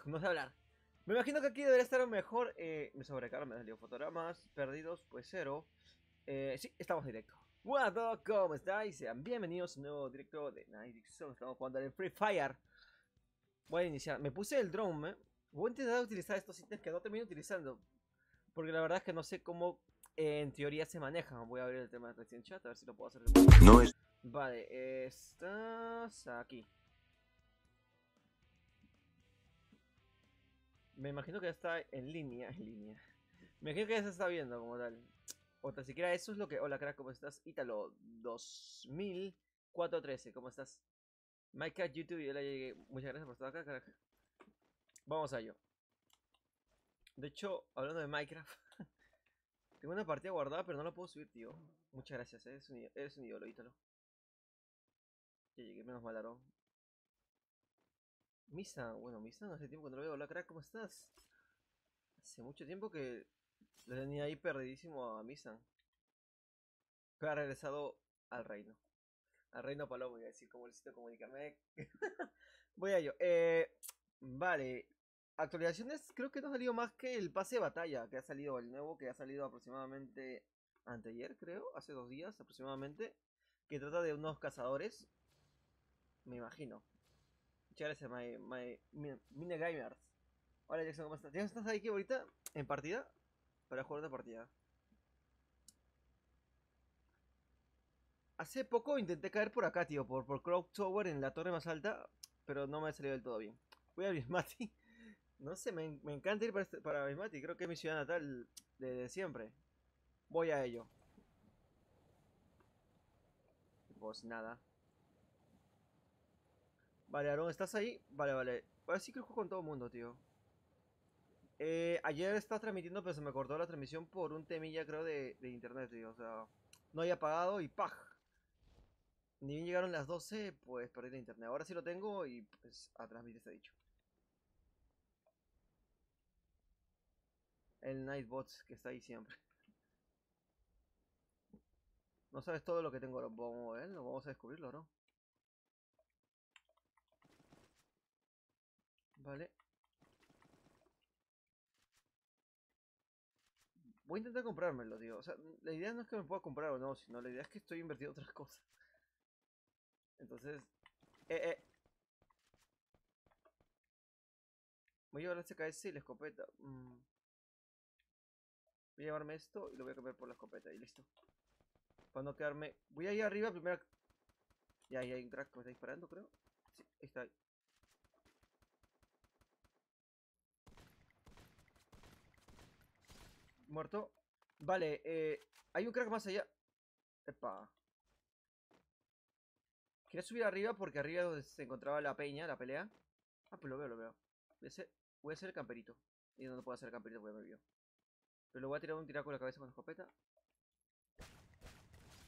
No sé hablar. Me imagino que aquí debería estar mejor. Me sobrecarga, me salió fotogramas. Perdidos, pues cero. Sí, estamos directo. Hola a todos, ¿cómo estáis? Sean bienvenidos a un nuevo directo de Night Edition. Estamos jugando en Free Fire. Voy a iniciar. Me puse el drone, ¿eh? Voy a intentar utilizar estos ítems que no termino utilizando. Porque la verdad es que no sé cómo en teoría se manejan. Voy a abrir el tema de Resident Chat a ver si lo puedo hacer. No es. Vale, estás aquí. Me imagino que ya está en línea. En línea. Me imagino que ya se está viendo como tal. O tan siquiera eso es lo que. Hola, crack, ¿cómo estás? Ítalo 2004-13, ¿cómo estás? Minecraft YouTube, yo le llegué. Muchas gracias por estar acá, crack. Vamos a ello. De hecho, hablando de Minecraft, tengo una partida guardada, pero no la puedo subir, tío. Muchas gracias, eres un ídolo, Ítalo. Ya llegué, menos mal, Aaron. Misa, bueno, Misa, no hace tiempo que no lo veo. Hola, crack, ¿cómo estás? Hace mucho tiempo que lo tenía ahí perdidísimo a Misa. Pero ha regresado al reino. Al reino Palomo, voy a decir, como necesito comunicarme. Voy a ello. Vale. Actualizaciones, creo que no ha salido más que el pase de batalla, que ha salido el nuevo, que ha salido aproximadamente anteayer, creo, hace 2 días aproximadamente, que trata de unos cazadores, me imagino. Muchas gracias, Mine Gamers. Hola Jackson, ¿cómo estás? ¿Ya estás ahí aquí ahorita en partida? Para jugar una partida. Hace poco intenté caer por acá, tío, por Cloud Tower en la torre más alta, pero no me ha salido del todo bien. Voy a Bismati. No sé, me encanta ir para Bismati, creo que es mi ciudad natal de siempre. Voy a ello. Pues nada. Vale, Aaron, ¿estás ahí? Vale, vale. Ahora sí que juego con todo el mundo, tío. Ayer estaba transmitiendo, pero se me cortó la transmisión por un temilla, creo, de internet, tío. O sea, no había pagado y ¡paj! Ni bien llegaron las 12, pues perdí la internet. Ahora sí lo tengo y pues a transmitir está dicho. El Nightbot que está ahí siempre. No sabes todo lo que tengo, vamos a ver, lo vamos a descubrirlo, ¿no? Vale. Voy a intentar comprármelo, tío. O sea, la idea no es que me pueda comprar o no, sino la idea es que estoy invirtiendo en otras cosas. Entonces, eh, eh. Voy a llevar la CKS y la escopeta. Voy a llevarme esto y lo voy a cambiar por la escopeta y listo. Para no quedarme. Voy a ir arriba primero. Ya, hay un crack que me está disparando, creo. Sí, ahí está. Muerto. Vale, hay un crack más allá. Epa. Quería subir arriba porque arriba es donde se encontraba la peña, la pelea. Ah, pues lo veo, lo veo. Voy a ser el camperito. Y no puedo hacer el camperito porque me vio. Pero le voy a tirar un tiraco con la cabeza con la escopeta.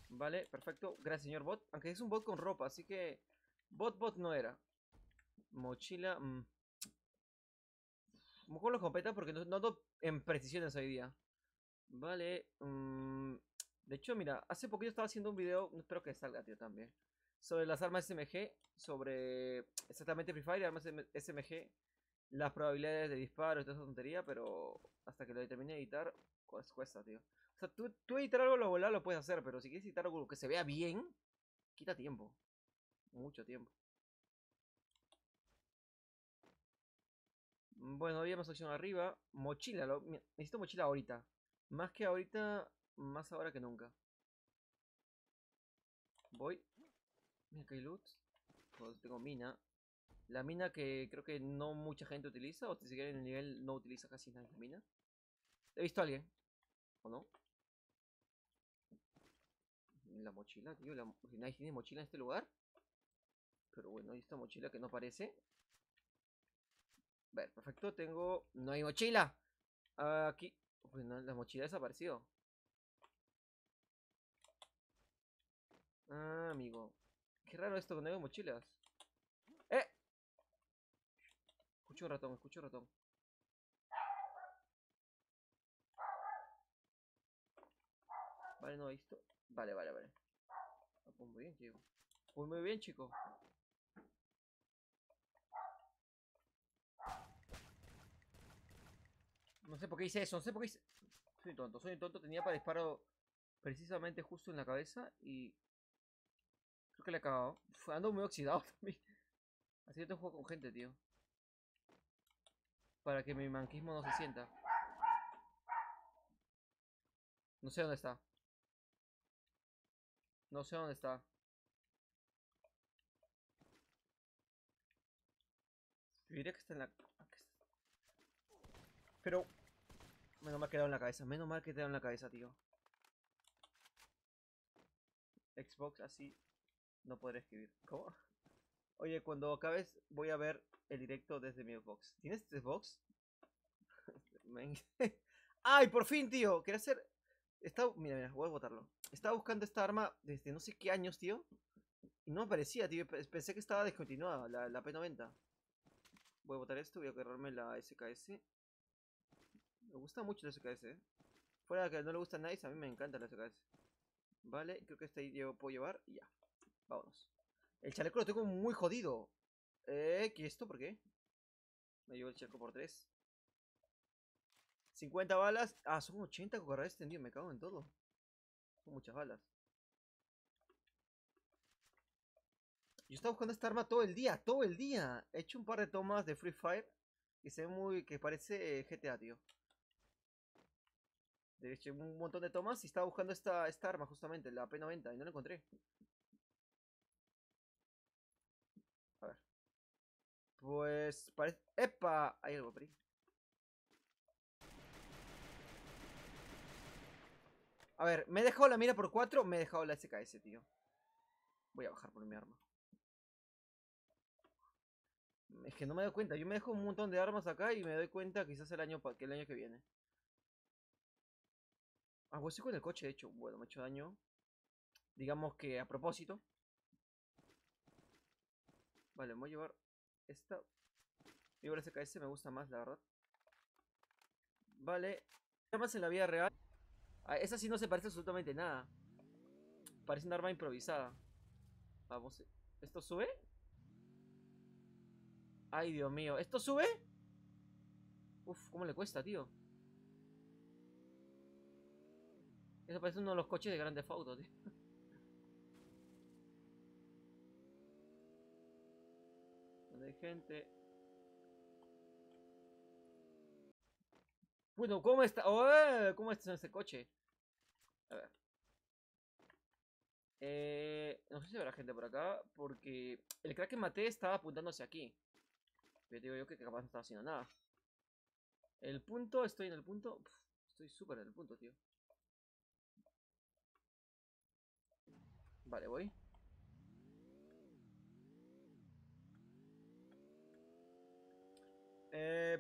Vale, perfecto. Gracias, señor bot. Aunque es un bot con ropa, así que... Bot no era. Mochila... Mejor la escopeta porque no ando en precisiones hoy día. Vale. De hecho, mira, hace poquito estaba haciendo un video, espero que salga, tío, también. Sobre las armas SMG, sobre exactamente Free Fire, armas SMG, las probabilidades de disparo y toda esa tontería, pero hasta que lo termine de editar, cuesta, tío. O sea, tú editar algo lo puedes hacer, pero si quieres editar algo que se vea bien, quita tiempo. Mucho tiempo. Bueno, había más opción arriba. Mochila, necesito mochila ahorita. Más que ahorita, más ahora que nunca. Voy. Mira que hay loot. Pues tengo mina. La mina que creo que no mucha gente utiliza, o si siquiera en el nivel no utiliza casi nadie la mina. He visto a alguien, ¿o no? La mochila, tío. Si nadie tiene mochila en este lugar. Pero bueno, hay esta mochila que no parece. A ver, perfecto, tengo... No hay mochila. Aquí. Bueno, la mochila ha desaparecido. Ah, amigo. Qué raro esto que no hay mochilas. ¡Eh! Escucho un ratón, escucho un ratón. Vale, no he visto. Vale, vale, vale. Ah, pues muy bien, chico. Pues muy bien, chico. No sé por qué hice eso, no sé por qué hice... soy un tonto, tenía para disparo precisamente justo en la cabeza y... Creo que le he cagado. Ando muy oxidado también. Así que tengo que jugar con gente, tío. Para que mi manquismo no se sienta. No sé dónde está. No sé dónde está. Yo diría que está en la... Pero... Menos mal que he dado en la cabeza. Menos mal que te he dado en la cabeza, tío. Xbox así no podré escribir. ¿Cómo? Oye, cuando acabes voy a ver el directo desde mi Xbox. ¿Tienes Xbox? ¡Ay, por fin, tío! Quería hacer... Mira, mira, voy a botarlo. Estaba buscando esta arma desde no sé qué años, tío. Y no me aparecía, tío. Pensé que estaba descontinuada, la P90. Voy a botar esto, voy a agarrarme la SKS. Me gusta mucho la SKS, ¿eh? Fuera de que no le gusta a nadie, a mí me encanta la SKS. Vale, creo que este ahí yo puedo llevar y ya. Vámonos. El chaleco lo tengo muy jodido. ¿Qué esto? ¿Por qué? Me llevo el chaleco por 3. 50 balas. Ah, son 80 con cargador extendido. Me cago en todo. Son muchas balas. Yo estaba buscando esta arma todo el día. Todo el día. He hecho un par de tomas de Free Fire. Y se ve muy... que parece GTA, tío. De hecho, un montón de tomas y estaba buscando esta arma justamente, la P90, y no la encontré. A ver. Pues parece... ¡Epa! Hay algo por ahí. A ver, me he dejado la mira por 4, me he dejado la SKS, tío. Voy a bajar por mi arma. Es que no me doy cuenta, yo me dejo un montón de armas acá y me doy cuenta quizás que el año que viene. Ah, voy con el coche, de hecho. Bueno, me he hecho daño. Digamos que a propósito. Vale, voy a llevar esta. Llevar SKS me gusta más, la verdad. Vale. Armas en la vida real. Ah, esa sí no se parece absolutamente nada. Parece un arma improvisada. Vamos. ¿Esto sube? Ay, Dios mío. ¿Esto sube? Uf, ¿cómo le cuesta, tío? Eso parece uno de los coches de Grand Theft Auto, tío. Donde hay gente. Bueno, ¿cómo está? ¡Oh! ¿Cómo está en ese coche? A ver. No sé si habrá gente por acá. Porque el crack que maté estaba apuntándose aquí. Pero digo yo que capaz no estaba haciendo nada. El punto, estoy en el punto. Uf, estoy súper en el punto, tío. Vale, voy.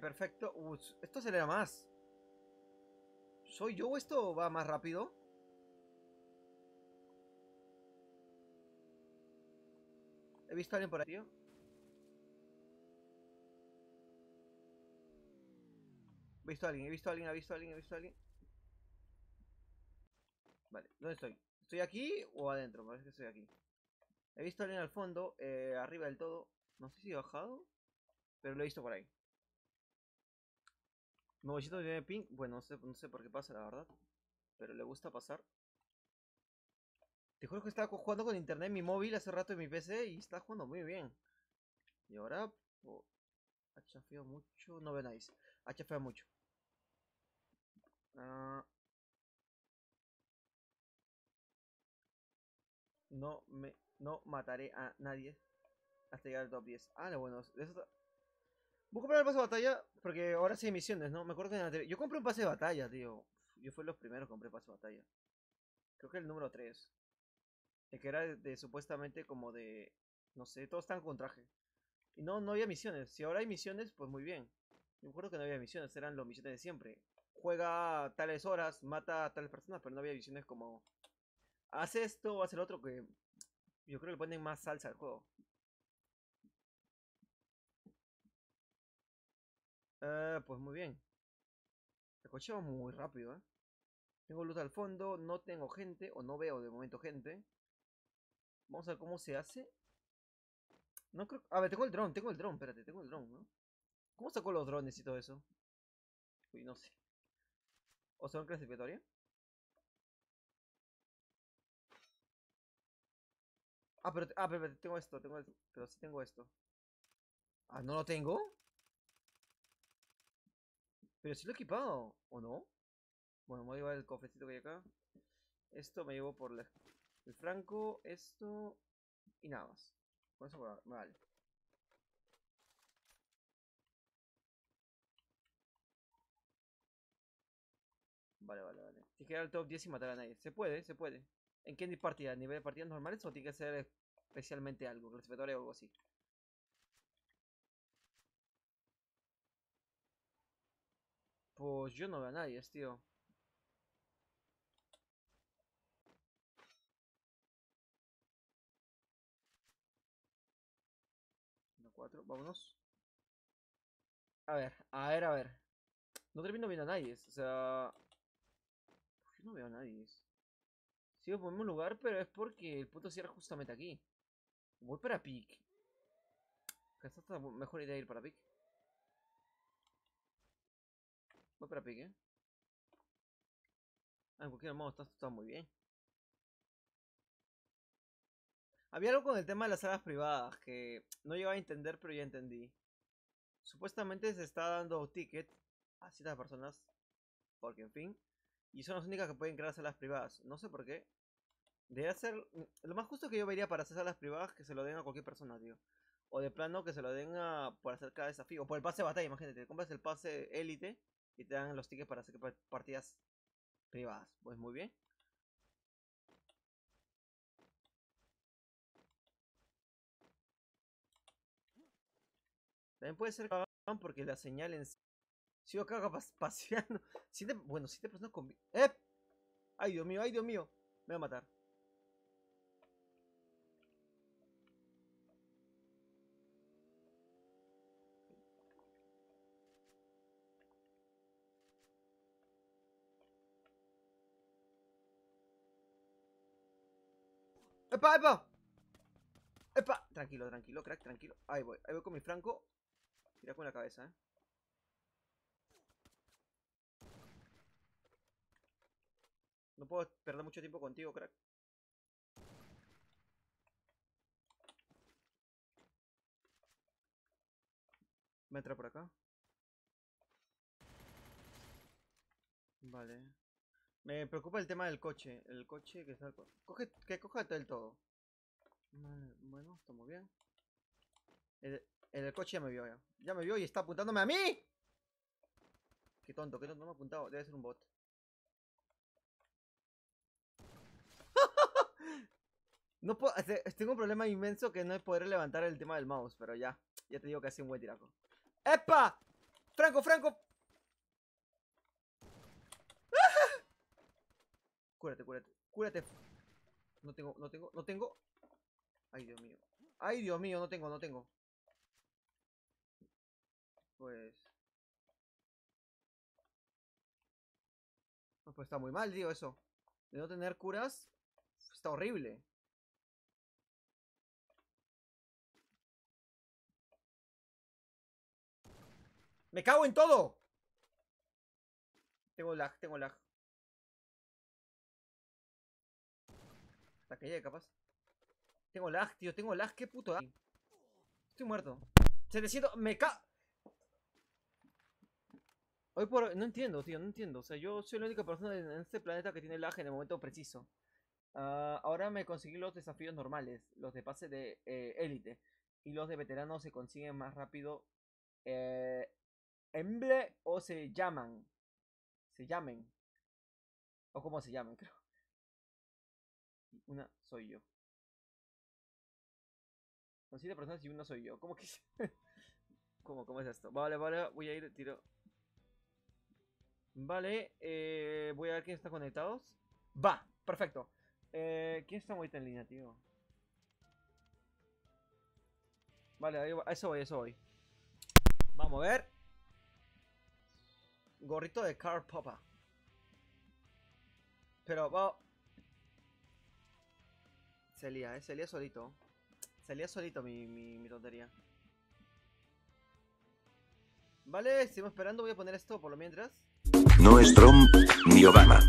Perfecto. Esto acelera más. ¿Soy yo o esto va más rápido? He visto a alguien por ahí, tío. He visto a alguien, he visto a alguien, he visto a alguien, he visto a alguien. Vale, ¿dónde estoy? ¿Estoy aquí o adentro? Parece que estoy aquí. He visto a alguien al fondo, arriba del todo. No sé si he bajado, pero lo he visto por ahí. Nuevecito de ping. Bueno, no sé por qué pasa, la verdad. Pero le gusta pasar. Te juro que estaba jugando con internet en mi móvil hace rato en mi PC y está jugando muy bien. Y ahora ha chafeado mucho. No veáis. Ha chafeado mucho. Ah, no mataré a nadie hasta llegar al top 10. Ah, lo bueno. Voy a comprar el pase de batalla porque ahora sí hay misiones, ¿no? Me acuerdo que yo compré un pase de batalla, tío. Yo fui los primeros que compré pase de batalla. Creo que el número 3. El que era supuestamente como de... No sé, todos están con traje. Y no había misiones. Si ahora hay misiones, pues muy bien. Yo me acuerdo que no había misiones, eran las misiones de siempre. Juega tales horas, mata a tales personas, pero no había misiones como... Haz esto o haz el otro, que yo creo que le ponen más salsa al juego. Pues muy bien. El coche va muy rápido, ¿eh? Tengo luz al fondo, no tengo gente, o no veo de momento gente. Vamos a ver cómo se hace. No creo... A ver, tengo el dron, espérate, tengo el dron, ¿no? ¿Cómo sacó los drones y todo eso? Uy, no sé. ¿O son clasificatoria? Pero tengo esto, pero sí tengo esto. Ah, ¿no lo tengo? Pero sí lo he equipado, ¿o no? Bueno, me voy a llevar el cofrecito que hay acá. Esto me llevo por el franco, esto y nada más. Con eso me vale. Vale. Tienes que llegar al top 10 y matar a nadie. Se puede, se puede. ¿En qué partida? ¿Nivel de partidas normales o tiene que ser especialmente algo, clasificatoria o algo así? Pues yo no veo a nadie, tío. Una 4, vámonos. A ver. No termino viendo a nadie, o sea... Yo no veo a nadie. Sigo por el mismo lugar, pero es porque el punto cierra justamente aquí. Voy para Peak. Esta es la mejor idea ir para Peak. Voy para Peak, en cualquier modo, está muy bien. Había algo con el tema de las salas privadas que no llegaba a entender, pero ya entendí. Supuestamente se está dando ticket a ciertas personas, porque en fin, y son las únicas que pueden crear salas privadas. No sé por qué. Debe ser. Lo más justo que yo vería para hacer salas privadas que se lo den a cualquier persona, tío. O de plano que se lo den por hacer cada desafío. O por el pase de batalla, imagínate. Te compras el pase élite y te dan los tickets para hacer partidas privadas. Pues muy bien. También puede ser porque la señal en sí. Sigo acá paseando. Bueno, 7 personas con. ¡Eh! ¡Ay, Dios mío! ¡Ay, Dios mío! Me va a matar. ¡Epa, epa! ¡Epa! Tranquilo, crack, tranquilo. Ahí voy con mi franco. Tira con la cabeza, No puedo perder mucho tiempo contigo, crack. Me entra por acá. Vale. Me preocupa el tema del coche. El coche que está. Que coja del todo. Vale, bueno, estamos bien. El coche ya me vio ya. Ya me vio y está apuntándome a mí. Qué tonto no me ha apuntado. Debe ser un bot. No puedo, tengo un problema inmenso que no es poder levantar el tema del mouse, pero ya. Ya te digo que ha sido un buen tiraco. ¡Epa! ¡Franco! Cúrate. No tengo. Ay, Dios mío. Ay, Dios mío, no tengo. Pues. Pues está muy mal, tío, eso. De no tener curas. Está horrible. ¡Me cago en todo! Tengo lag. Hasta que llegue, capaz. Tengo lag, tío, qué puto lag. Estoy muerto. 700, me ca... Hoy por... No entiendo, tío, no entiendo. O sea, yo soy la única persona en este planeta que tiene lag en el momento preciso. Ahora me conseguí los desafíos normales, los de pase de élite. Y los de veterano se consiguen más rápido. Emble o se llaman. Se llamen. O como se llaman, creo. Una soy yo. Con 7 personas y una soy yo. ¿Cómo que? ¿Cómo es esto? Vale, voy a ir, tiro. Vale, voy a ver quién está conectados. Va, perfecto. ¿Quién está ahorita en línea, tío? Vale, a eso voy. Vamos a ver. Gorrito de Karl Popper. Pero va. Se lía solito. Se lía solito mi tontería. Vale, seguimos esperando. Voy a poner esto por lo mientras. No es Trump, ni Obama.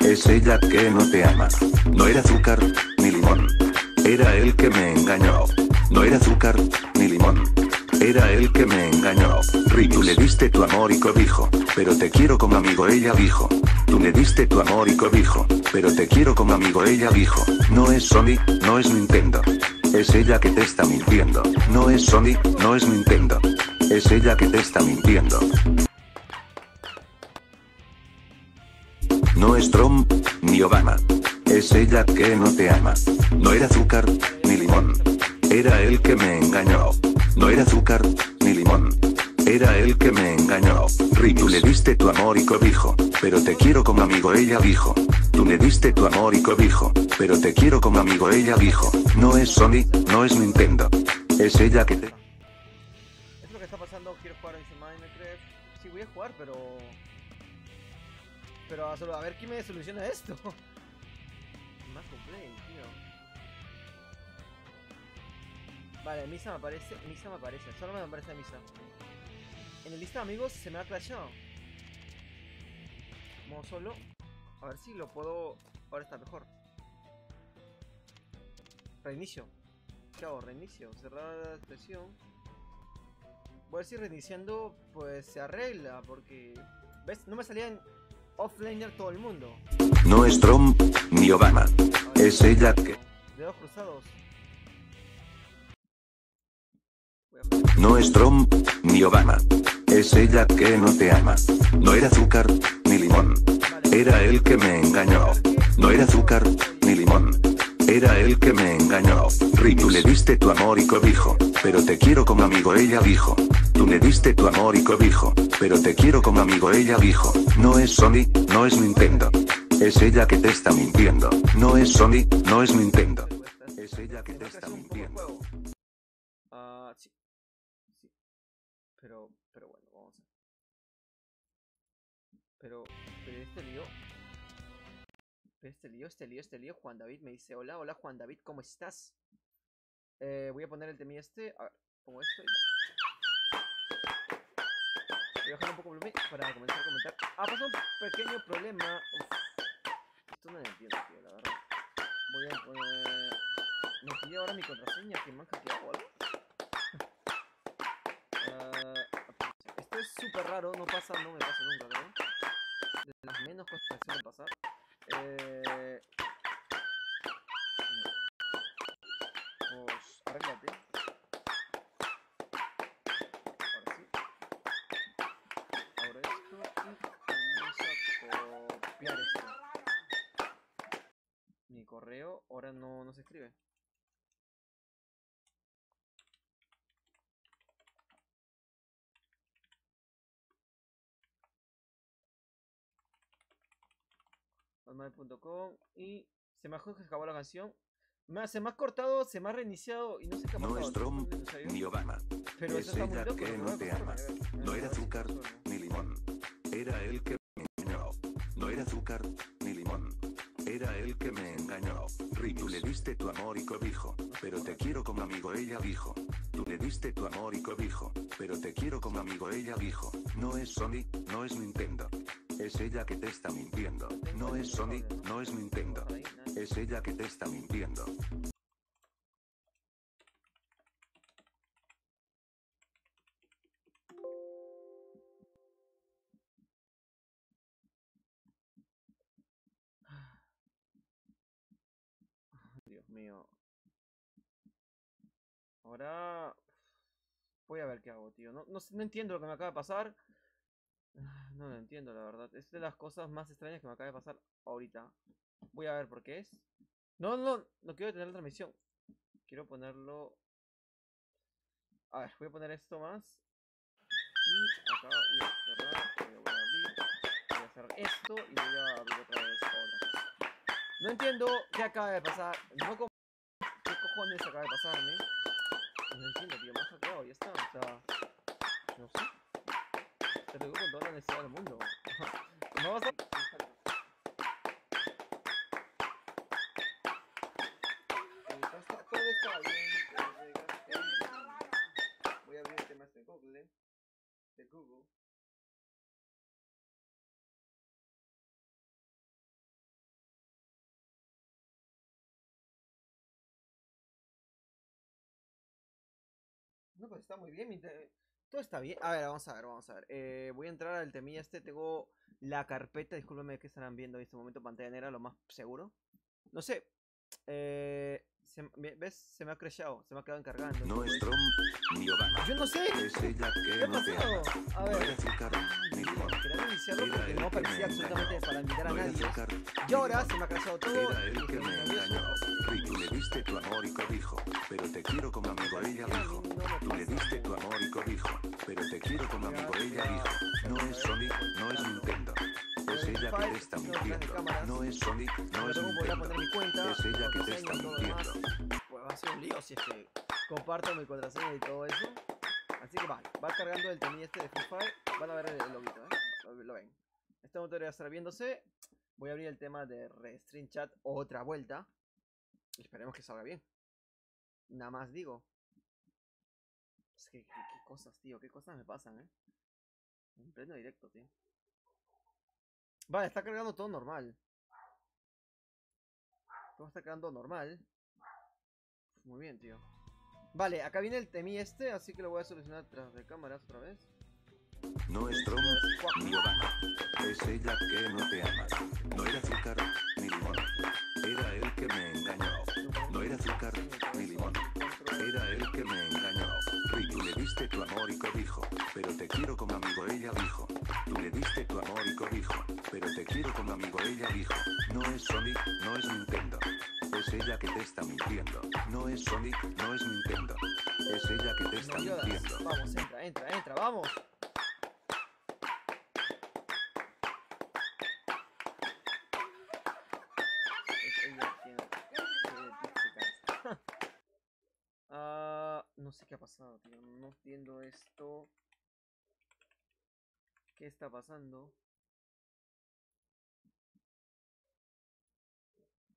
Es ella que no te ama. No era azúcar, ni limón. Era él que me engañó. No era azúcar, ni limón. Era él que me engañó. Tú le diste tu amor y cobijo, pero te quiero como amigo, ella dijo. Tú le diste tu amor y cobijo, pero te quiero como amigo, ella dijo. No es Sony, no es Nintendo. Es ella que te está mintiendo. No es Sony, no es Nintendo. Es ella que te está mintiendo. No es Trump, ni Obama. Es ella que no te ama. No era azúcar, ni limón. Era él que me engañó. No era azúcar, ni limón. Era él que me engañó. Tú le diste tu amor y cobijo, pero te quiero como amigo, ella dijo. Tú le diste tu amor y cobijo, pero te quiero como amigo, ella dijo. No es Sony, no es Nintendo. Es ella que te... Es lo que está pasando, quiero jugar en Minecraft. Sí, voy a jugar, pero a ver quién me soluciona esto. Más complain, tío. Vale, Misa me aparece, solo me aparece Misa. En el lista de amigos se me ha crashado. Modo solo. A ver si lo puedo. Ahora está mejor. Reinicio. ¿Qué hago? Reinicio. Cerrar la sesión. Voy a ver si reiniciando pues se arregla. Porque. ¿Ves? No me salía en offlaner todo el mundo. No es Trump, ni Obama. Es ella que... Dedos cruzados. No es Trump, ni Obama. Es ella que no te ama. No era azúcar, ni limón. Era él que me engañó. No era azúcar, ni limón. Era él que me engañó. Tú le diste tu amor y cobijo, pero te quiero como amigo, ella dijo. Tú le diste tu amor y cobijo, pero te quiero como amigo, ella dijo. No es Sony, no es Nintendo. Es ella que te está mintiendo. No es Sony, no es Nintendo. Es ella que te está mintiendo. Sí. Sí. Pero bueno, vamos a... Pero este lío, Juan David me dice, hola Juan David, ¿cómo estás? Voy a poner el temí este, a ver, pongo esto y voy a bajar un poco el volumen para comenzar a comentar. Pasó un pequeño problema. Esto no lo entiendo, tío, la verdad. Voy a poner... Me pide ahora mi contraseña, que me han hackeado, ¿vale? Esto es súper raro, no me pasa nunca, creo. De las menos cosas que suelen pasar. Pues arréglate. Ahora sí. Ahora esto y vamos a copiar esto. Mi correo ahora no se escribe. Almade.com y se me ha acabado la canción. Se me ha cortado, se me ha reiniciado y no sé qué ha pasado. No es Trump, ni Obama. Pero es ella que no te ama. No era azúcar, ni limón. Era él que me engañó. No era azúcar, ni limón. Era él que me engañó. Tú le diste tu amor y cobijo, pero te quiero como amigo, ella dijo. Tú le diste tu amor y cobijo, pero te quiero como amigo, ella dijo. No es Sony, no es Nintendo. Es ella que te está mintiendo. No es Sony, no es Nintendo. Es ella que te está mintiendo. Dios mío. Ahora voy a ver qué hago, tío. No entiendo lo que me acaba de pasar. No lo entiendo, la verdad. Es de las cosas más extrañas que me acaba de pasar ahorita. Voy a ver por qué es. No quiero tener la transmisión. Quiero ponerlo... A ver, voy a poner esto más. Y acá voy a cerrar, voy a abrir. Voy a cerrar esto y voy a abrir otra vez otra. No entiendo qué acaba de pasar. No como... ¿Qué cojones acaba de pasarme? No entiendo, tío. Me ha hackeado, ya está. O sea... No sé. Te lo digo con toda la necesidad del mundo. No vas a... Todo está bien. Voy a abrir temas de Google. No, pues está muy bien. Todo está bien. A ver, vamos a ver, vamos a ver. Voy a entrar al temilla este. Tengo la carpeta. Discúlpeme que estarán viendo en este momento pantalla negra, lo más seguro. No sé. ¿Ves? Se me ha crashado. Se me ha quedado encargando. No es Trump ni Obama. Yo no sé. Es ella ¿Qué que ha no te pasado? ama. A No ver. era azúcar ni limón. Quería iniciarlo porque Era no él que me aparecía absolutamente engañó. para invitar a No era nadie. azúcar Y ni ahora limón. se me ha crashado todo. Era él y que estoy me nervioso. engañó. Y tú le diste tu amor y cobijo, pero te quiero como amigo, ella dijo. Tú le diste tu amor y cobijo, pero te quiero como amigo, ella dijo. No es Sonic, no es Nintendo. Es ella que te está mintiendo. No es Sonic, no es Luego voy a Nintendo. poner mi cuenta. Es ella que te contraseña está y todo lo demás. mintiendo. Pues va a ser un lío si es que comparto mi contraseña y todo eso. Así que va cargando el temilla este de Free Fire. Van a ver el loguito, lo ven. Este motor ya estará viéndose. Voy a abrir el tema de Restream Chat otra vuelta. Y esperemos que salga bien. Nada más digo. Es que, qué cosas, tío. Qué cosas me pasan, En pleno directo, tío. Vale, está cargando todo normal. Todo está cargando normal. Muy bien, tío. Vale, acá viene el temí este, así que lo voy a solucionar tras de cámaras otra vez. No es Trump ni Obama. Es ella que no te ama. No era azúcar ni limón. Era él que me engañó. No era azúcar ni limón. Era él que me engañó. Y tú le diste tu amor y cobijo, pero te quiero como amigo, ella dijo. Tú le diste tu amor y cobijo, pero te quiero como amigo, ella dijo. No es Sonic, no es Nintendo. Es ella que te está mintiendo. No es Sonic, no es Nintendo. Es ella que te está mintiendo. Vamos, entra, vamos. No sé qué ha pasado, tío. No entiendo esto. ¿Qué está pasando?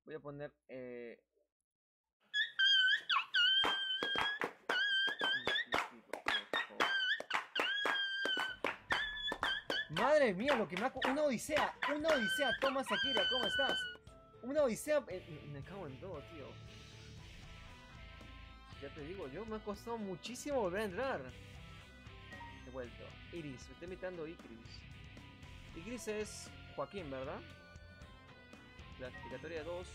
Voy a poner madre mía, lo que me ha... Una odisea, Toma Shakira, ¿cómo estás? Una odisea... me cago en todo, tío. Ya te digo, me ha costado muchísimo volver a entrar. He vuelto. Iris, me está invitando Icris. Icris es Joaquín, ¿verdad? Clasificatoria 2.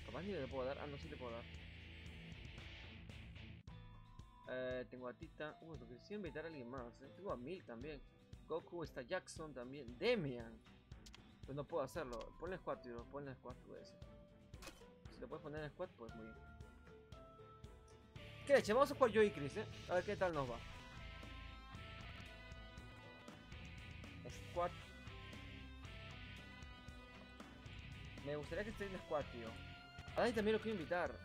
Capaz ni le puedo dar. Ah, no, sí le puedo dar. Tengo a Tita. Lo que quisiera invitar a alguien más. Tengo a Milk también. Goku, está Jackson también. Demian. Pues no puedo hacerlo. Ponle squad, tío. Ponle squad, puede ser. Si lo puedes poner en squad, pues muy bien. ¿Qué leche? Vamos a jugar yo y Chris, A ver qué tal nos va. Squad. Me gustaría que esté en squad, tío. A Dani también lo quiero invitar.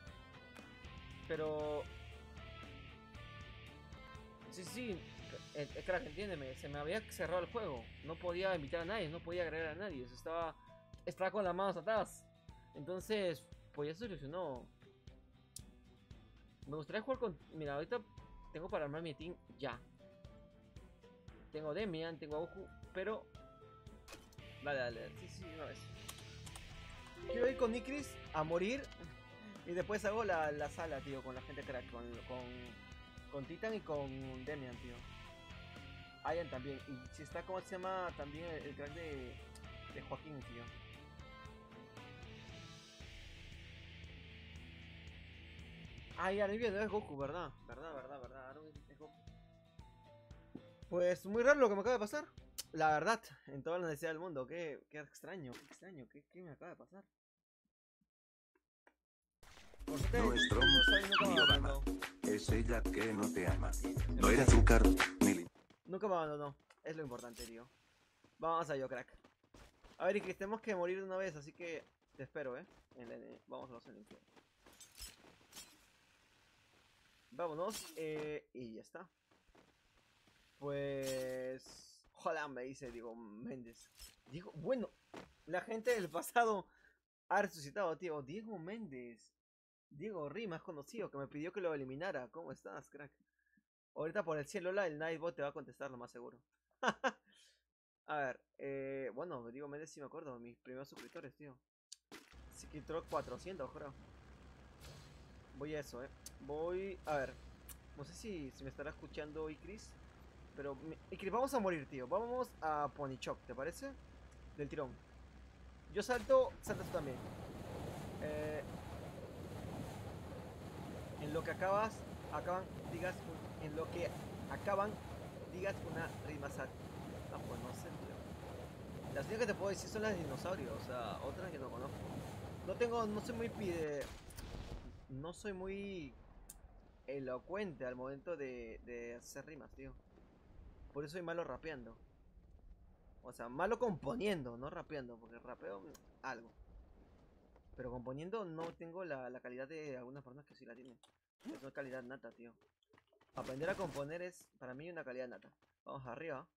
Pero... Sí. Crack, entiéndeme. Se me había cerrado el juego. No podía invitar a nadie. No podía agregar a nadie. Estaba con las manos atadas. Entonces, pues ya se solucionó. Me gustaría jugar con... Mira, ahorita tengo para armar mi team ya. Tengo Demian, tengo a Goku, pero... Dale. Sí, una vez. Quiero ir con Icris a morir. Y después hago la sala, tío, con la gente crack. Con Titan y con Demian, tío. Ian también. Y si está, ¿cómo se llama? También el crack de Joaquín, tío. Ah, ya, el video es Goku, ¿verdad? Verdad. Ahora es Goku. Pues muy raro lo que me acaba de pasar. La verdad, en toda la necesidad del mundo. Qué extraño, ¿Qué me acaba de pasar? No es Trump ni Obama. Es ella que no te ama. No era azúcar ni limón. Nunca me abandonó. Es lo importante, tío. Vamos a yo, crack. A ver, y que tenemos que morir de una vez, así que te espero, Vámonos al infierno. Vámonos, y ya está. Pues... Ojalá me dice Diego Méndez. Bueno, la gente del pasado ha resucitado, tío. Diego Méndez. Diego Rimas conocido, que me pidió que lo eliminara. ¿Cómo estás, crack? Ahorita por el cielo, el Nightbot te va a contestar lo más seguro. A ver, bueno, Diego Méndez sí me acuerdo. Mis primeros suscriptores, tío. Sí que entró 400, creo. Voy a eso, Voy... A ver. No sé si me estará escuchando Icris. Pero... Icris, vamos a morir, tío. Vamos a Ponychok, ¿te parece? Del tirón. Yo salto, saltas tú también. Eh, en lo que acaban, digas, en lo que acaban, digas una rima sat. Ah, pues no sé, tío. Las únicas que te puedo decir son las de dinosaurios, o sea, otras que no conozco. No soy muy no soy muy elocuente al momento de hacer rimas, tío. Por eso soy malo rapeando. O sea, malo componiendo, no rapeando, porque rapeo algo. Pero componiendo no tengo la calidad de algunas personas que sí la tienen. Es una calidad nata, tío. Aprender a componer es para mí una calidad nata. Vamos arriba.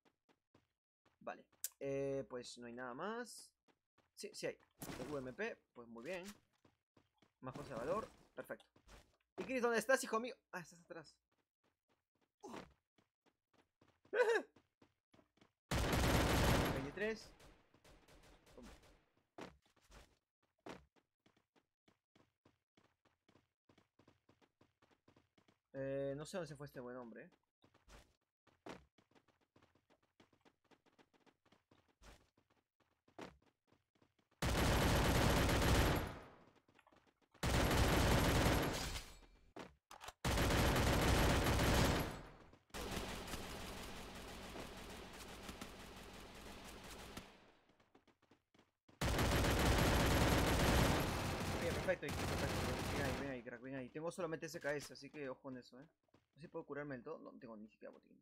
Vale. Pues no hay nada más. Sí, sí hay. El UMP, pues muy bien. Más conservador. Perfecto. ¿Y Chris, dónde estás, hijo mío? Ah, estás atrás. 23. No sé dónde se fue este buen hombre. Perfecto, perfecto. Ven ahí, crack, ven ahí. Tengo solamente SKS, así que ojo en eso, No sé si puedo curarme del todo. No tengo ni siquiera botín.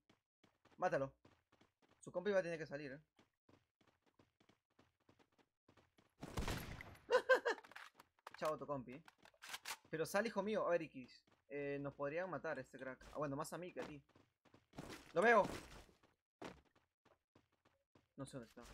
Mátalo. Su compi va a tener que salir, Chao, tu compi. Pero sale, hijo mío. A ver, X. Nos podrían matar este crack. Ah, bueno, más a mí que a ti. ¡Lo veo! No sé dónde está.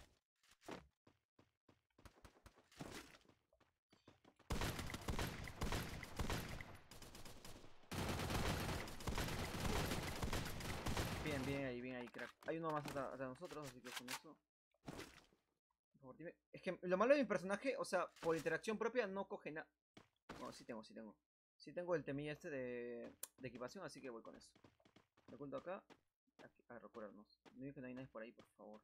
Bien ahí, crack. Hay uno más atrás de nosotros, así que con eso. Por favor, dime. Es que lo malo de mi personaje, o sea, por interacción propia no coge nada. No, sí tengo. Sí tengo el temilla este de equipación, así que voy con eso. Me cuento acá. Aquí, a recurarnos. No digo que no hay nadie por ahí, por favor.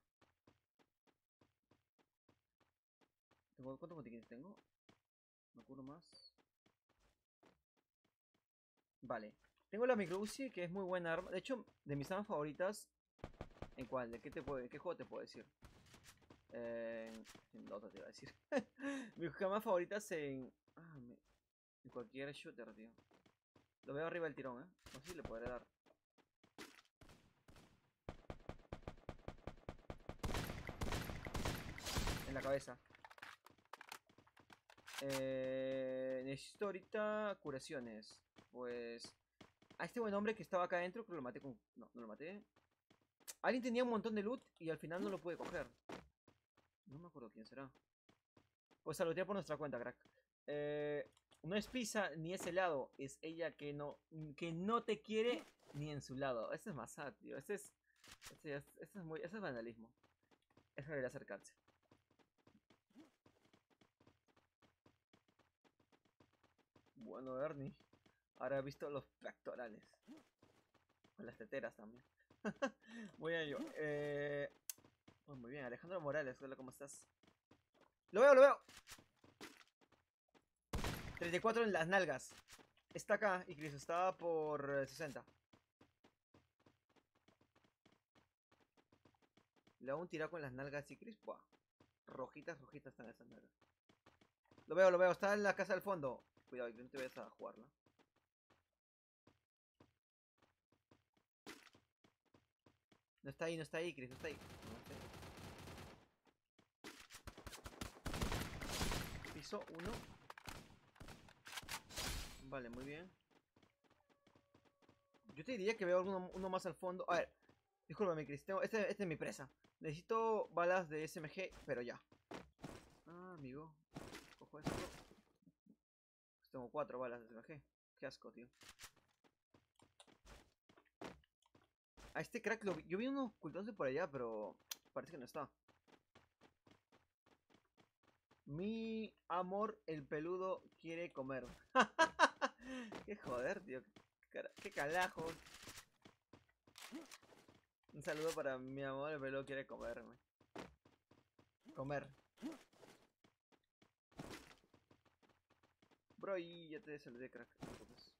¿Cuántos botiquines tengo? Me curo más. Vale. Tengo la micro Uzi, que es muy buena arma. De hecho, de mis armas favoritas. ¿En cuál? ¿En qué juego te puedo decir? En Dota te iba a decir. Mis armas favoritas en cualquier shooter, tío. Lo veo arriba del tirón, No sé si le podré dar. En la cabeza. Necesito ahorita curaciones. Pues... A este buen hombre que estaba acá adentro, creo que lo maté con... No, no lo maté. Alguien tenía un montón de loot y al final no lo pude coger. No me acuerdo quién será. Pues saludear por nuestra cuenta, crack. No es pizza ni es helado. Es ella que no te quiere ni en su lado. Este es más sad, tío. Este es vandalismo. Eso debería acercarse. Bueno, Ernie. Ahora he visto los pectorales. Con las teteras también. Muy bien, yo. Oh, muy bien, Alejandro Morales. Hola, ¿cómo estás? ¡Lo veo, lo veo! 34 en las nalgas. Está acá, y Chris estaba por 60. Le hago un tiro con las nalgas y Chris. Buah. Rojitas están esas nalgas. Lo veo. Está en la casa del fondo. Cuidado, que no te vayas a jugarla. No está ahí, Chris. No está ahí. Piso 1. Vale, muy bien. Yo te diría que veo uno más al fondo. A ver, discúlpame, Chris. Este es mi presa. Necesito balas de SMG, pero ya. Ah, amigo. Cojo esto. Pues tengo 4 balas de SMG. Qué asco, tío. A este crack yo vi uno ocultándose por allá, pero parece que no está. Mi amor, el peludo quiere comer. Qué joder, tío. Qué carajo. Un saludo para mi amor, el velo quiere comerme. Comer. Bro, y ya te saludé, crack. No te preocupes.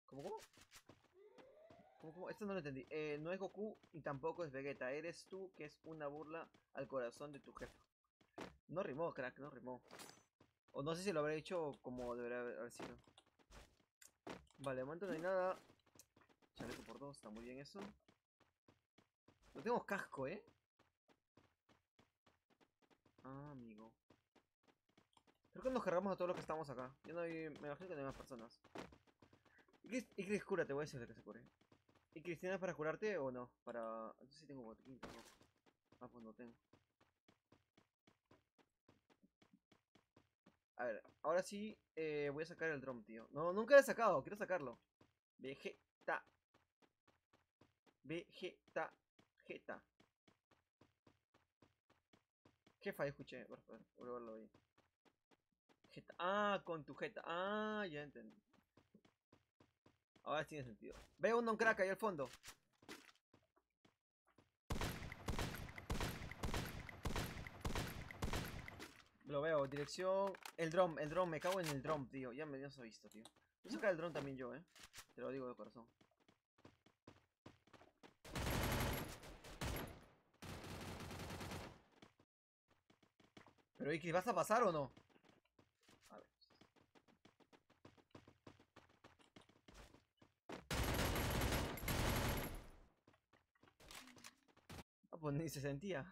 ¿Cómo? ¿Cómo? Esto no lo entendí. No es Goku y tampoco es Vegeta. Eres tú, que es una burla al corazón de tu jefe. No rimó, crack, no rimó. O no sé si lo habré hecho como debería haber sido. Vale, de momento no hay nada. Chaleco por dos, está muy bien eso. No tengo casco, ¿eh? Ah, amigo. Creo que nos cargamos a todos los que estamos acá. Yo no hay, me imagino que no hay más personas. Y Chris, cúrate, voy a decirle que se cure. ¿Y Cristina para curarte o no? Para... No sé si tengo botiquín tampoco. Ah, pues no tengo. A ver, ahora sí voy a sacar el drum, tío. No, nunca lo he sacado, quiero sacarlo. Vegeta. Vegeta. Jeta. Jefa, escuché. Por favor, voy a verlo ahí. Jeta. Ah, con tu jeta. Ah, ya entendí. Ahora tiene sentido. Veo un crack ahí al fondo. Lo veo, dirección. El drum, me cago en el drum, tío. Ya me habías visto, tío. Voy a sacar el drum también yo, te lo digo de corazón. Pero X, ¿vas a pasar o no? A ver. Ah, pues ni se sentía.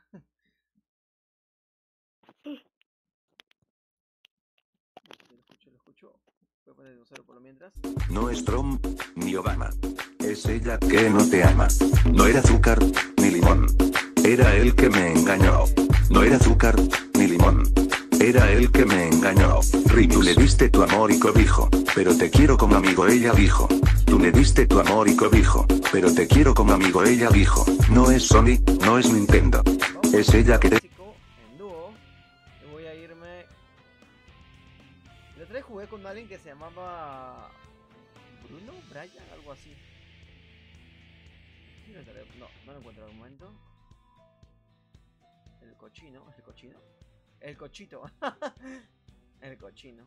Lo escucho. Voy a poner el dinosaurio por lo mientras. No es Trump, ni Obama. Es ella que no te ama. No era azúcar, ni limón. Era él que me engañó. No era azúcar, ni limón. Era él que me engañó. Tú le diste tu amor y cobijo, pero te quiero como amigo, ella dijo. Tú le diste tu amor y cobijo, pero te quiero como amigo, ella dijo. No es Sony, no es Nintendo. Es ella que te... En dúo. Y voy a irme... La otra vez jugué con alguien que se llamaba... Bruno, Brian, algo así. No, no lo encuentro al momento. El cochino, ¿el cochino? El cochito. El cochino.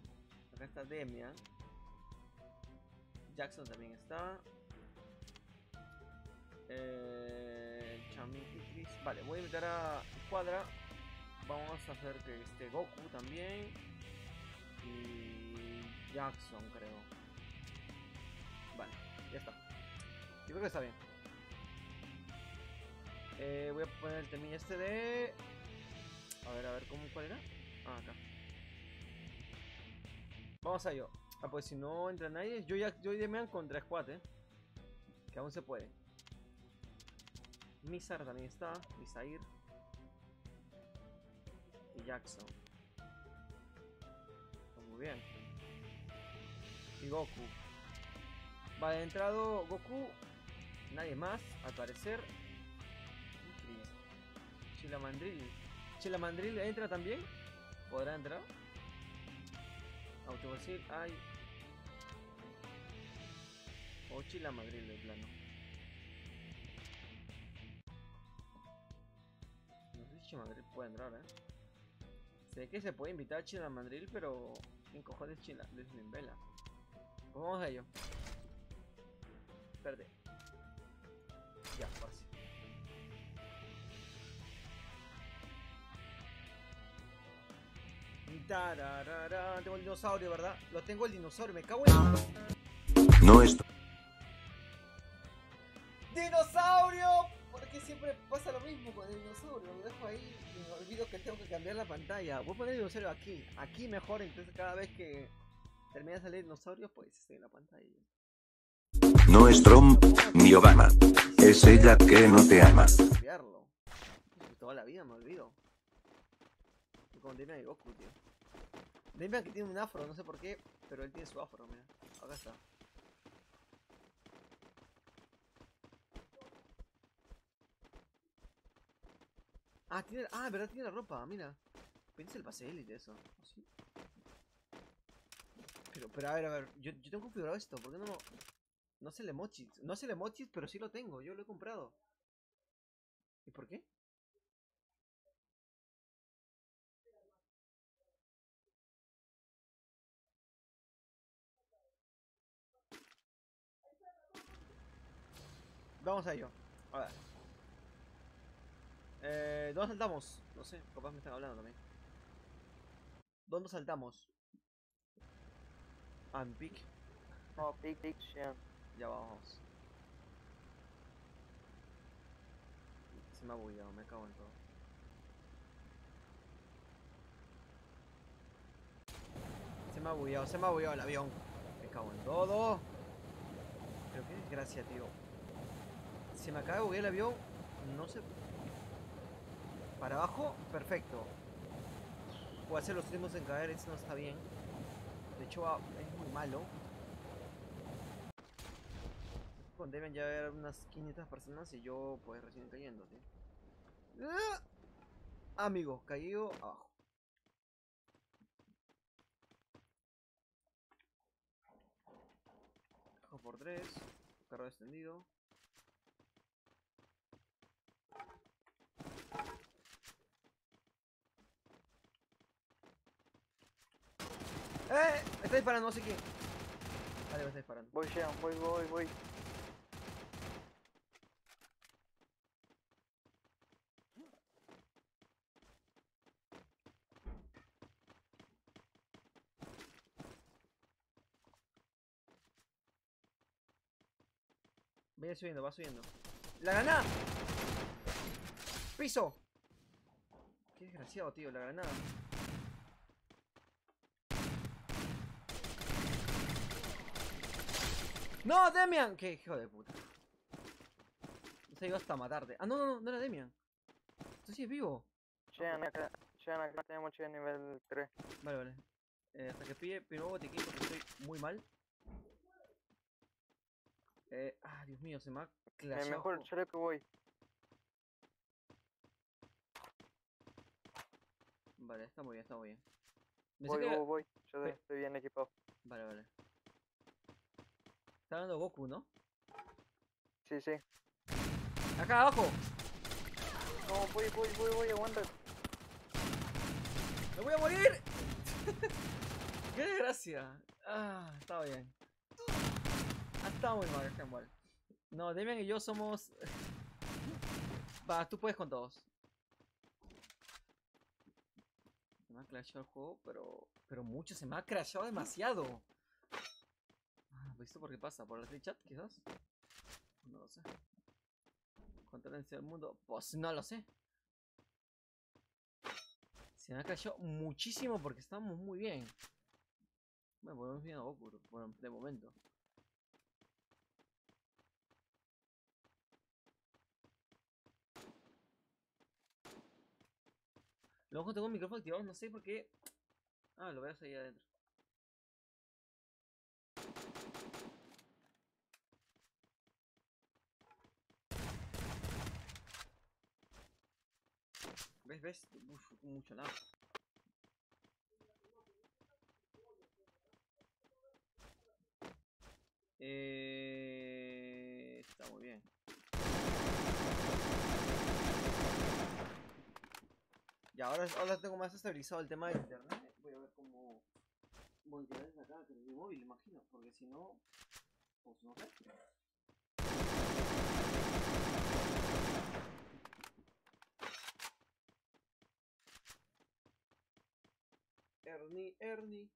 Acá está Demian. Jackson también está. Chamin y Chris. Vale, voy a invitar a Cuadra. Vamos a hacer que esté Goku también. Y Jackson, creo. Vale, ya está. Yo creo que está bien. Voy a poner el temilla este de... A ver, ¿cuál era? Ah, acá. Vamos a ello. Ah, pues si no entra nadie, yo y Demian contra Squad, que aún se puede. Mizar también está, Misair. Y Jackson. Muy bien. Y Goku. Vale, entrado Goku. Nadie más, al parecer. Chilamandril. ¿Chilamandril entra también? ¿Podrá entrar? Autofácil, hay. O Chilamandril de plano. No sé si Chilamandril puede entrar, Sé que se puede invitar a Chilamandril, pero... ¿quién cojones Chilamandril vela? Pues vamos a ello. Espérate. Ya, fácil. Tengo el dinosaurio, ¿verdad? Lo tengo el dinosaurio, me cago en... No es... ¡Dinosaurio! Porque siempre pasa lo mismo con el dinosaurio. Lo dejo ahí y me olvido que tengo que cambiar la pantalla. Voy a poner el dinosaurio aquí. Aquí mejor, entonces cada vez que termina de salir el dinosaurio, pues estoy en la pantalla. No es Trump, ni Obama. Es ella que no te ama. Cambiarlo. Toda la vida me olvido. Con Demian y Goku, tío. Demian que tiene un afro, no sé por qué, pero él tiene su afro, mira. Acá está. Ah, tiene... Ah, en verdad tiene la ropa, mira. Pensé el pase élite eso. ¿Sí? Pero a ver, yo tengo configurado esto, ¿por qué no lo...? No sé el emoji. No sé el emoji, pero sí lo tengo, yo lo he comprado. ¿Y por qué? Vamos a ello. A ver. ¿Dónde saltamos? No sé, capaz me están hablando también. ¿Dónde saltamos? Ah, en pick. No, pick, Shen. Ya vamos. Se me ha bugueado, me cago en todo. Se me ha bugueado el avión. Me cago en todo. Pero qué desgracia, tío. Se me acaba de buguear el avión. No sé. Para abajo, perfecto. Puedo hacer los últimos en caer, eso no está bien. De hecho, es muy malo. Deben ya haber unas 500 personas y yo pues recién cayendo, tío. ¡Ah! Amigo, caído abajo. Bajo por 3. Carro extendido. Está disparando, no sé quién. Vale, me está disparando. Voy, Shen, voy. Viene subiendo, va subiendo. ¡La granada! ¡Piso! Qué desgraciado, tío, la granada. ¡No, Demian! ¡Qué hijo de puta! Se iba hasta matarte. Ah, no era Demian. Esto sí es vivo. Shen, acá tenemos Shen nivel 3. Vale. Hasta que pille nuevo botiquín porque estoy muy mal. Dios mío, se me ha clashado. Mejor, solo que voy. Vale, está muy bien, está muy bien. Voy. Yo estoy bien equipado. Vale. Está hablando Goku, ¿no? Sí. ¡Acá abajo! No, voy, aguanta. ¡Me voy a morir! ¡Qué desgracia! Estaba bien. Estaba muy mal, está mal. No, Demian y yo somos... Va, tú puedes con todos. Se me ha crashado el juego, pero mucho, se me ha crashado demasiado. ¿Visto por qué pasa? ¿Por el chat, quizás? No lo sé. Controlense el mundo. Pues no lo sé. Se me ha crashado muchísimo porque estamos muy bien. Bueno, volvemos bien a Goku, bueno, de momento. Luego tengo un micrófono activado, no sé por qué. Lo veo ahí adentro. ¿Ves? Uf, mucho nada. Está muy bien. Y ahora tengo más estabilizado el tema de internet. Voy a ver cómo monitorear desde acá que mi móvil, imagino. Porque si no, pues no sé. Ernie.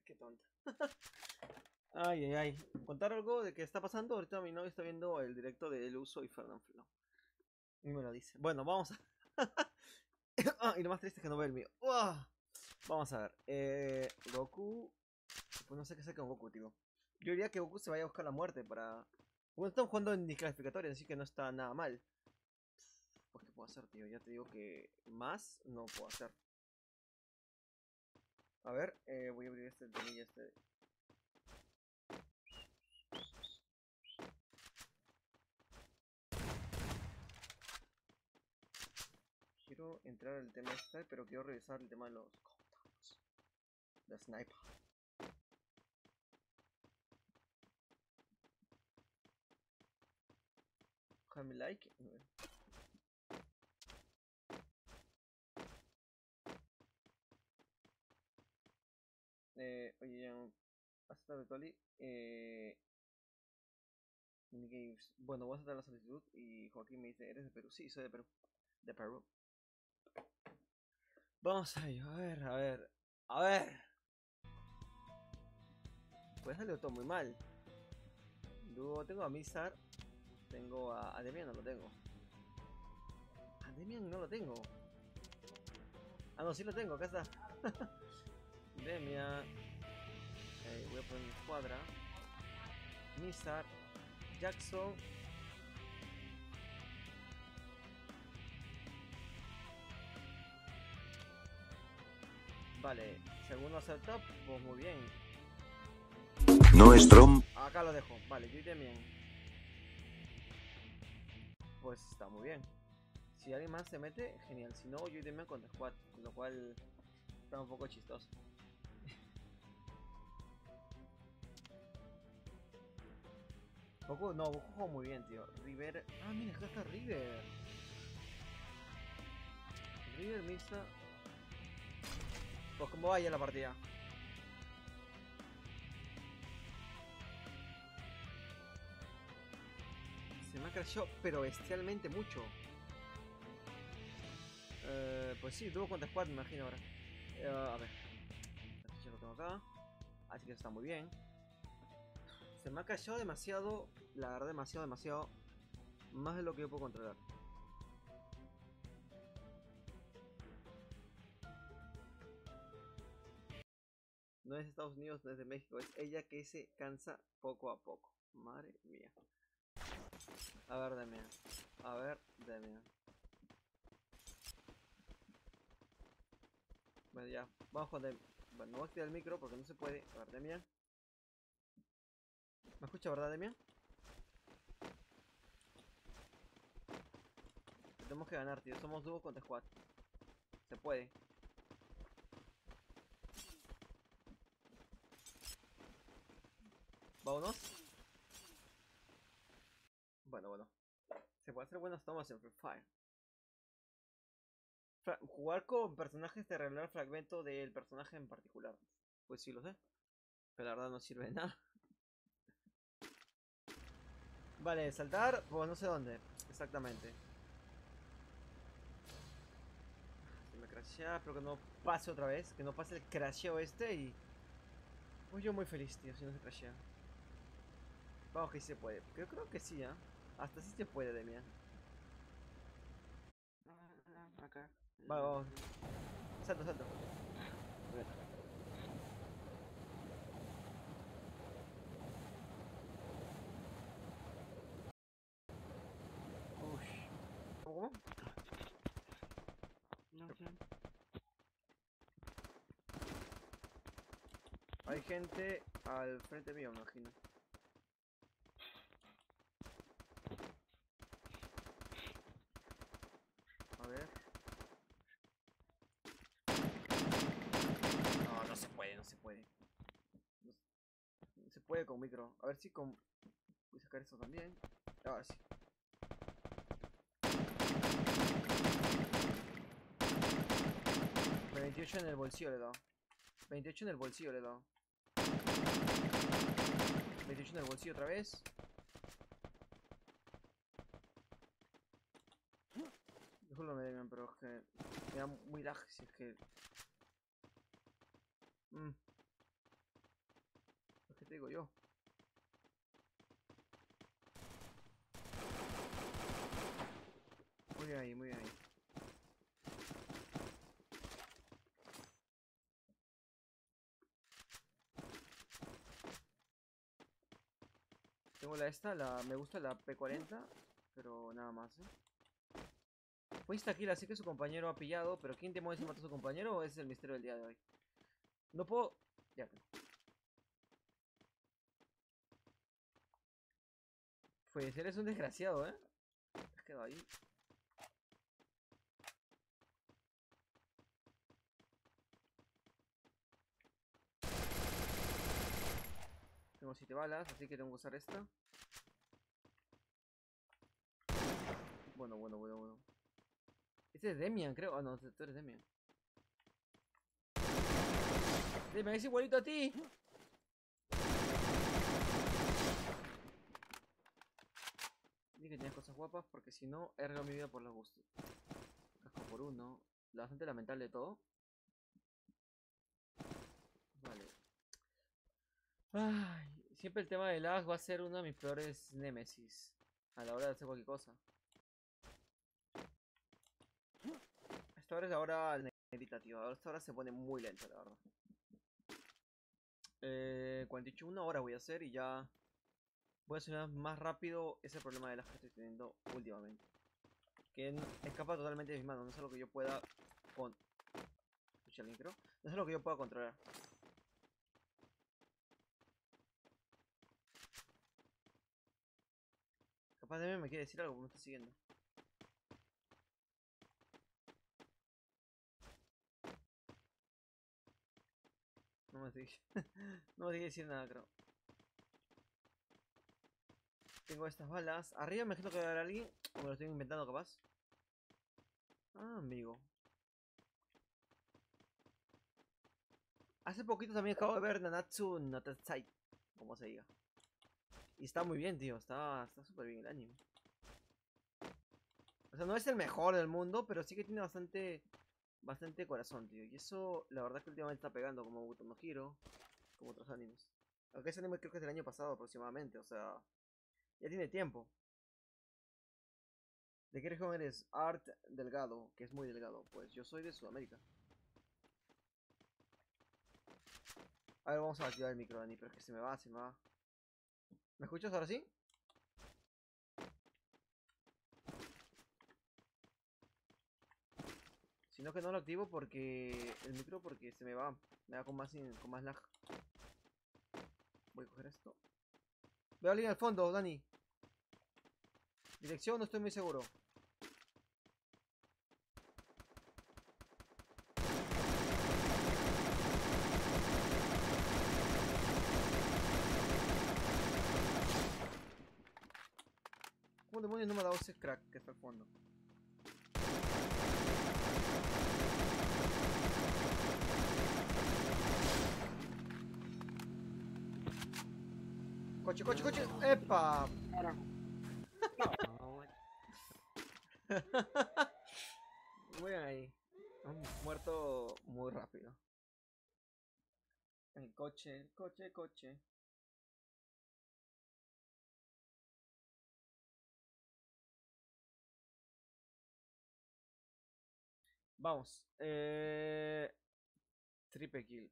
Qué tonta. Ay. Contar algo de qué está pasando. Ahorita mi novio está viendo el directo de El Uso y Fernanfloo. Y me lo dice. Bueno, vamos a... y lo más triste es que no ve el mío. Vamos a ver. Goku. Pues no sé qué hacer con Goku, tío. Yo diría que Goku se vaya a buscar la muerte para... Bueno, estamos jugando en desclasificatoria, así que no está nada mal. Pues qué puedo hacer, tío. Ya te digo que más no puedo hacer. A ver, voy a abrir este temilla este. Quiero entrar al tema este, pero quiero revisar el tema de los cooldowns. De sniper. Déjame like. Oye, ya. Hasta Betoli. Minigames. Bueno, voy a aceptar la solicitud. Y Joaquín me dice: ¿Eres de Perú? Sí, soy de Perú. De Perú. Vamos a ello. A ver, a ver. A ver. Pues salió todo muy mal. Luego tengo a Mizar. Tengo a Demian, no lo tengo. A Demian no lo tengo. Ah, no, sí lo tengo, acá está. Demian. Voy a poner mi escuadra. Mizar. Jackson. Vale, segundo acepta, pues muy bien. No es Trom. Acá lo dejo, vale, yo y Demian. Pues está muy bien. Si alguien más se mete, genial. Si no, yo y Demian contra squad, lo cual está un poco chistoso. Goku, no, Goku jugó muy bien, tío. River. Ah, mira, acá está River. River Misa. Pues como vaya la partida. Se me ha crashado, pero bestialmente mucho. Pues sí, dúo contra squad, me imagino ahora. A ver. Yo lo tengo acá. Así que está muy bien. Se me ha crashado demasiado. La verdad, demasiado. Más de lo que yo puedo controlar. No es Estados Unidos, no es de México. Es ella que se cansa poco a poco. Madre mía. A ver, Demian. A ver, Demian. Bueno, ya. Vamos con Demian. Bueno, no voy a activar el micro porque no se puede. A ver, Demian. ¿Me escucha, verdad, Demian? Tenemos que ganar, tío. Somos dúo contra squad. Se puede. Vámonos. Bueno. Se puede hacer buenas tomas en Free Fire. Jugar con personajes te revela el fragmento del personaje en particular. Pues sí lo sé. Pero la verdad no sirve de nada. Vale, saltar, pues no sé dónde. Exactamente. Se me crashea, espero que no pase otra vez. Que no pase el crasheo este y... Pues yo muy feliz, tío, si no se crashea. Vamos que sí se puede. Yo creo que sí, ¿eh? Hasta sí se puede, Demian. Acá. Vale, vamos. Salto. Uy. ¿Cómo? No sé. Hay gente al frente mío, me imagino. A ver. No, no se puede. No se puede con micro. A ver si con... Voy a sacar esto también. Ahora sí. Me 28 en el bolsillo le he dado. 28 en el bolsillo le he dado. 28 en el bolsillo otra vez. Disculpame, Demian, pero es que me da muy lag si es que... Es que te digo yo. Muy bien ahí. Tengo me gusta la P40, pero nada más, Fue insta kill, así que su compañero ha pillado, pero ¿quién demonios mató a su compañero o es el misterio del día de hoy? No puedo... Ya. Pues eres un desgraciado, ¿eh? Has quedado ahí. Tengo 7 balas, así que tengo que usar esta. Bueno. Este es Demian, creo. Ah, no, tú eres Demian. Demian, es igualito a ti. Dije que tienes cosas guapas porque si no, he arreglado mi vida por los gustos. Casco por uno. Bastante lamentable todo. Vale. Ay, siempre el tema de lag va a ser uno de mis peores némesis a la hora de hacer cualquier cosa. Esta hora es la hora negrita, tío. Esta hora se pone muy lento, la verdad. 41 horas voy a hacer y ya voy a solucionar más rápido ese problema de lag que estoy teniendo últimamente. Que escapa totalmente de mis manos. No es algo que yo pueda ¿Escucha el micro? No es algo que yo pueda controlar. Capaz de mí me quiere decir algo, me está siguiendo. No me sigue. No me sigue diciendo nada, creo. Tengo estas balas. Arriba me imagino que va a haber alguien. O me lo estoy inventando capaz. Ah, amigo. Hace poquito también acabo de ver Nanatsu no Tatsai, como se diga. Y está muy bien, tío. Está súper bien el anime. O sea, no es el mejor del mundo, pero sí que tiene bastante corazón, tío. Y eso, la verdad es que últimamente está pegando, como Boku no Hero, como otros animes. Aunque ese anime creo que es del año pasado aproximadamente, o sea, ya tiene tiempo. ¿De qué región eres? Art Delgado, que es muy delgado. Pues yo soy de Sudamérica. A ver, vamos a activar el micro, Dani, pero es que se me va. ¿Me escuchas ahora sí? Si no, que no lo activo porque el micro porque se me va. Me da con más lag. Voy a coger esto. Veo a alguien al fondo, Dani. Dirección, no estoy muy seguro. ¿Cómo demonios no me ha dado ese crack que está al fondo? Coche. ¡Epa! Muy bien ahí. Muerto muy rápido. El coche. Vamos. Triple kill.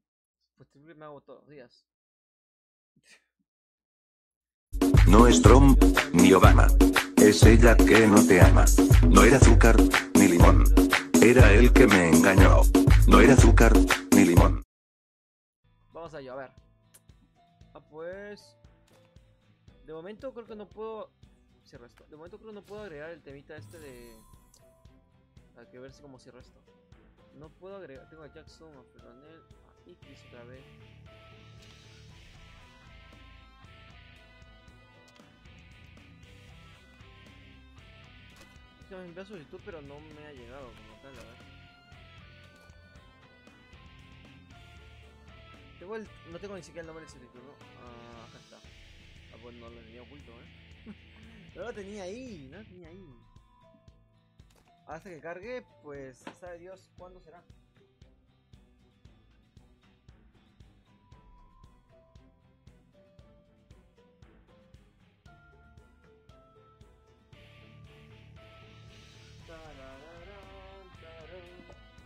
Pues triple me hago todos los días. No es Trump, ni Obama. Es ella que no te ama. No era azúcar, ni limón. Era él que me engañó. No era azúcar, ni limón. Vamos allá, a ver. Pues... De momento creo que no puedo... Cierro esto. De momento creo que no puedo agregar el temita este de... Hay que ver si cómo cierro esto. No puedo agregar... Tengo a Jackson, a Ferranel, a X otra vez. Es que me envió solicitud pero no me ha llegado como tal, a ver. No tengo ni siquiera el nombre de solicitud, ¿no? Ah, acá está. Ah, pues no lo tenía oculto, No lo tenía ahí. Hasta que cargue, pues sabe Dios cuándo será.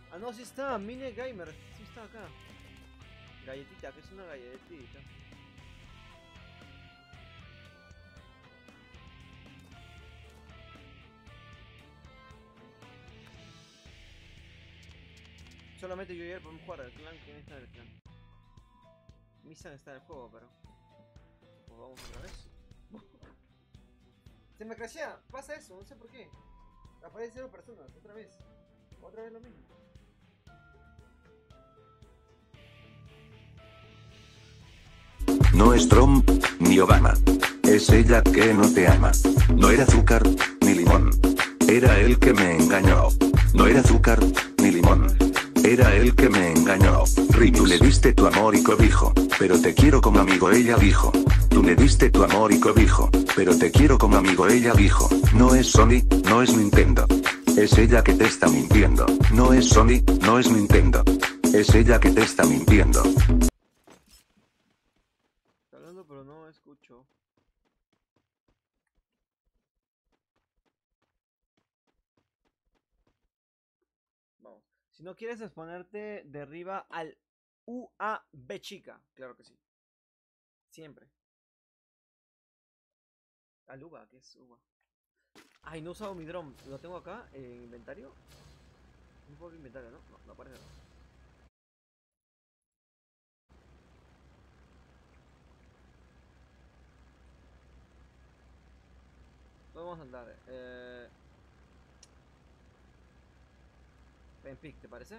Ah, no, sí está, Mine Gamer, sí está acá. Galletita, que es una galletita. Solamente yo y él podemos jugar al clan. ¿Quién está en el clan? Misan está en el juego, pero... Pues vamos otra vez. Se me crashea, pasa eso, no sé por qué. Aparecen 0 personas, otra vez. Otra vez lo mismo. No es Trump, ni Obama. Es ella que no te ama. No era azúcar, ni limón. Era él que me engañó. No era azúcar, ni limón. Era él que me engañó. Tú le diste tu amor y cobijo, pero te quiero como amigo, ella dijo. Tú le diste tu amor y cobijo, pero te quiero como amigo, ella dijo. No es Sony, no es Nintendo. Es ella que te está mintiendo. No es Sony, no es Nintendo. Es ella que te está mintiendo. Está hablando pero no escucho. Vamos. Si no quieres exponerte, derriba al UAB chica. Claro que sí. Siempre. Al UVA, que es UVA. Ay, no he usado mi dron. Lo tengo acá en inventario. No puedo ver inventario, ¿no? No, no aparece. ¿Dónde vamos a andar? Penpic, ¿te parece?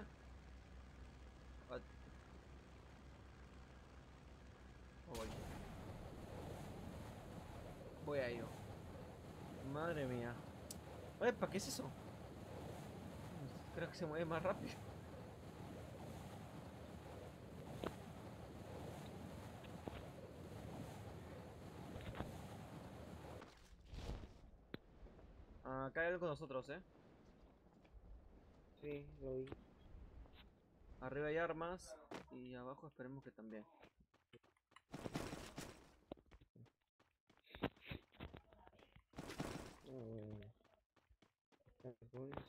Voy. Voy a ello. Madre mía. Oye, ¿para qué es eso? Creo que se mueve más rápido. Acá hay algo con nosotros, ¿eh? Sí, lo vi. Arriba hay armas y abajo esperemos que también.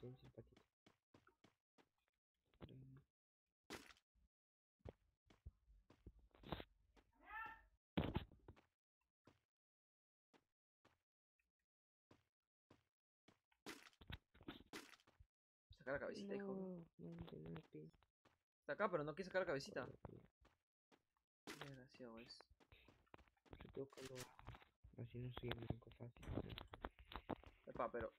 Bien simpático. Sacar la cabecita, hijo. No, Está acá, pero no quiere sacar la cabecita. Desgraciado es. se toca así no soy el blanco fácil. Epa, pero...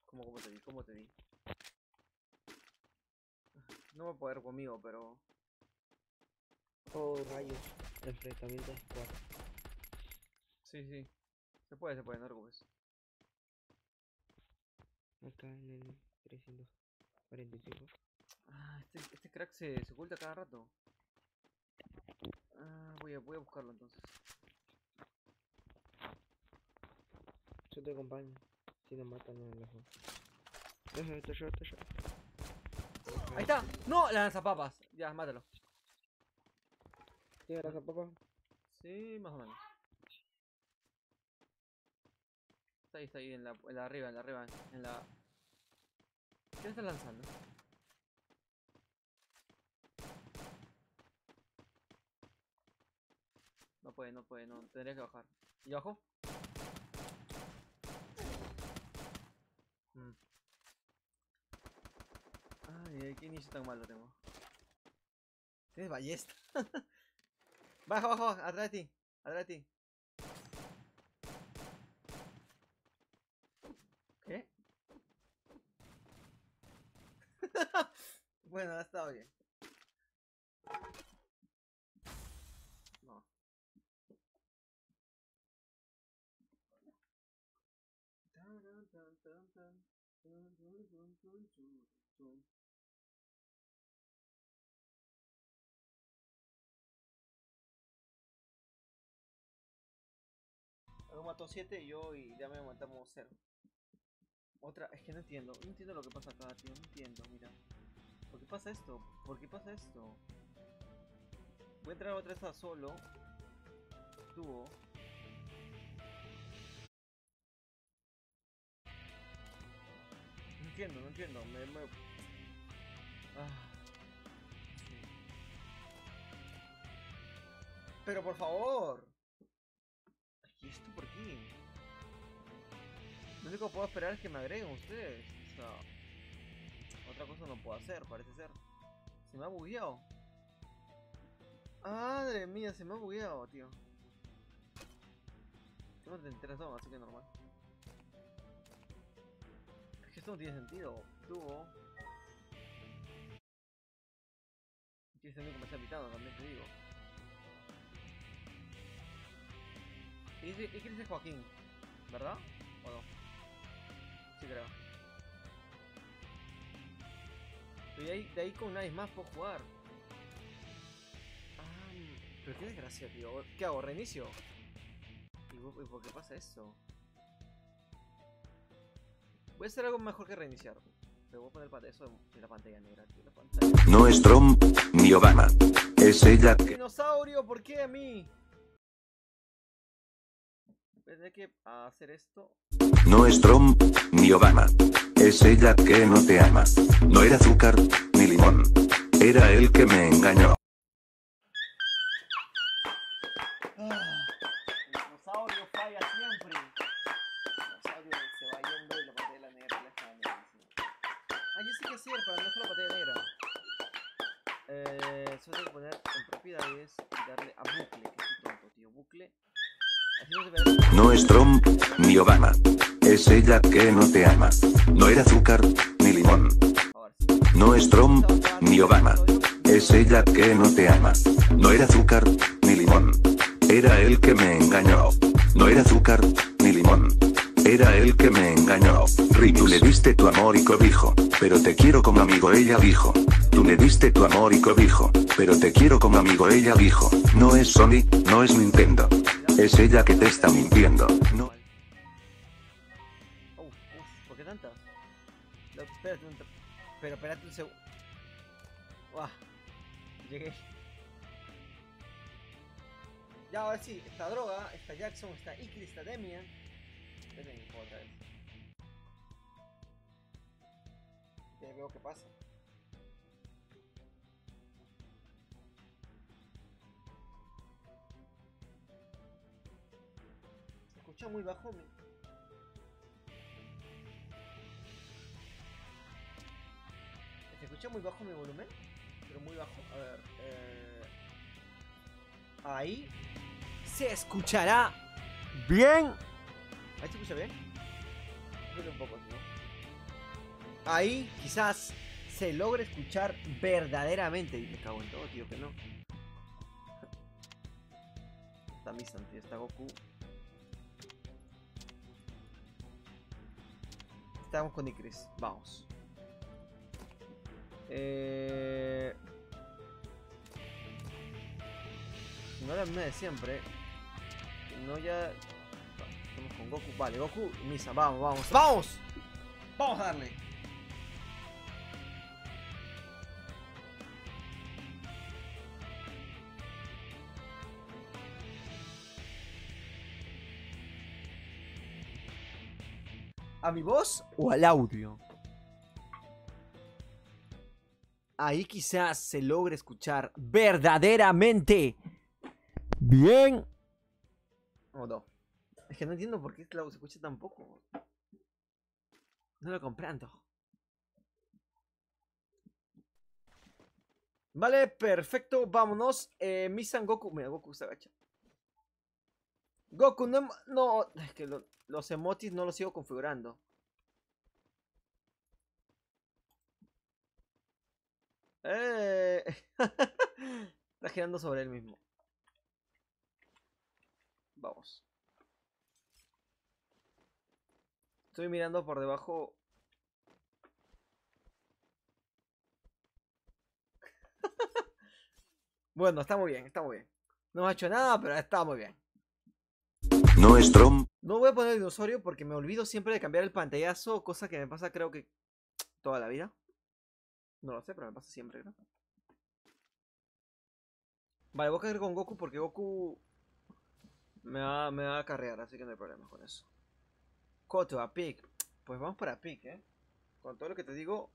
¿Cómo te di? ¿Cómo te di? No va a poder conmigo, pero... Oh, rayos. Enfrentamiento squad. Sí, sí. Se puede, no te preocupes. Acá en el 345. Este crack se oculta cada rato. Voy a buscarlo entonces. Yo te acompaño. Si no matan, no me dejo. Te yo. ¡Ahí está! ¡No! La lanzapapas. Ya, mátalo. ¿Tiene la papá? Sí, más o menos. Está ahí en la arriba, en la... ¿Qué está lanzando? No puede, no. Tendría que bajar. ¿Y abajo? Ay, qué inicio tan malo tengo. Tienes ballesta. Baja, atrás de ti. Atrás de ti. ¿Qué? Bueno, ha estado bien. No. Luego mató 7 y yo y ya me matamos 0. Otra, es que no entiendo lo que pasa acá, tío, no entiendo, mira. ¿Por qué pasa esto? ¿Por qué pasa esto? Voy a entrar otra vez a solo. Dúo. No entiendo, Ah. Pero por favor. ¿Y esto por qué? Lo único que puedo esperar es que me agreguen ustedes. O sea... otra cosa no puedo hacer, parece ser. Se me ha bugueado. Madre mía, se me ha bugueado, tío. Tengo 33 así que normal. Es que esto no tiene sentido, tuvo. Tiene sentido que me está pitando, también te digo. ¿Y quién dice Joaquín? ¿Verdad? ¿O no? Sí creo. Pero de ahí con nadie más puedo jugar. Ah, pero qué desgracia, tío. ¿Qué hago? ¿Reinicio? ¿Y por qué pasa eso? Voy a hacer algo mejor que reiniciar. Pero voy a poner para eso en la pantalla negra, tío. La pantalla. No es Trump ni Obama. Es ella que... ¡Dinosaurio! ¿Por qué a mí? Tendré que hacer esto. No es Trump ni Obama. Es ella que no te ama. No era azúcar ni limón. Era él que me engañó. El dinosaurio falla siempre. El dinosaurio se va yendo y la pantalla negra la está negra. Ah, yo sé qué hacer para no dejar la pantalla negra. Solo tengo que poner en propiedades y darle a bucle, que estoy tonto, tío. Bucle. No es Trump ni Obama. Es ella que no te ama. No era azúcar ni limón. No es Trump ni Obama. Es ella que no te ama. No era azúcar ni limón. Era él que me engañó. No era azúcar ni limón. Era él que me engañó. Tú le diste tu amor y cobijo, pero te quiero como amigo, ella dijo. Tú le diste tu amor y cobijo, pero te quiero como amigo, ella dijo. No es Sony, no es Nintendo. Es ella que te está mintiendo. No. ¿Por qué tantas? Espérate un segundo. Llegué. Ya, ahora sí, está Droga, está Jackson, está Ikri, está Demian. Demian otra vez. Ya veo qué pasa. Se escucha muy bajo mi... ¿Se escucha muy bajo mi volumen? Pero muy bajo. A ver, ahí se escuchará bien. ¿Ahí se escucha bien? Un poco, ¿no? Ahí quizás se logre escuchar verdaderamente. Y me cago en todo, tío, que no. Está Misan, tío, está Goku. Estamos con Icris, vamos. No la misma de siempre. No ya. Estamos con Goku. Vale, Goku y Misa. Vamos, vamos. ¡Vamos! Vamos a darle. ¿A mi voz o al audio? Ahí quizás se logre escuchar verdaderamente bien. O no. Es que no entiendo por qué se escucha tan poco. No lo comprendo. Vale, perfecto. Vámonos. Misan Goku. Mira, Goku se agacha. Goku, no. Es que los emotis no los sigo configurando. Está girando sobre él mismo. Vamos. Estoy mirando por debajo. Bueno, está muy bien, está muy bien. No ha hecho nada, pero está muy bien. No es Trump. No voy a poner el dinosaurio porque me olvido siempre de cambiar el pantallazo, cosa que me pasa creo que toda la vida. No lo sé, pero me pasa siempre, ¿no? Vale, voy a caer con Goku porque Goku me va a carrear, así que no hay problema con eso. Koto a Pick. Pues vamos para Pick, Con todo lo que te digo.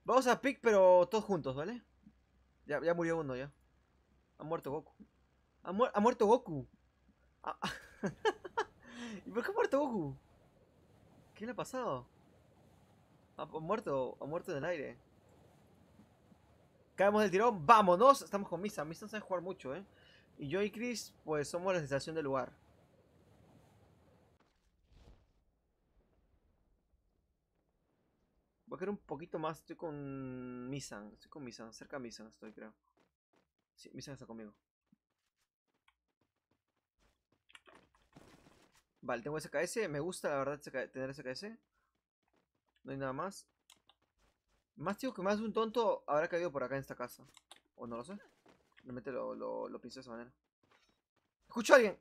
Vamos a Pick, pero todos juntos, ¿vale? Ya murió uno ya. Ha muerto Goku. Ha muerto Goku. ¿Y por qué ha muerto Goku? ¿Qué le ha pasado? Ha muerto en el aire. Caemos del tirón, vámonos. Estamos con Misa. Misa sabe jugar mucho, Y yo y Chris, pues somos la sensación del lugar. Voy a querer un poquito más. Estoy con Misan. Estoy con Misan. Cerca de Misan estoy, creo. Sí, Misan está conmigo. Vale, tengo SKS. Me gusta, la verdad, tener SKS. No hay nada más. Más tío que más de un tonto habrá caído por acá en esta casa. O no lo sé. Realmente lo pienso de esa manera. ¡Escucho a alguien!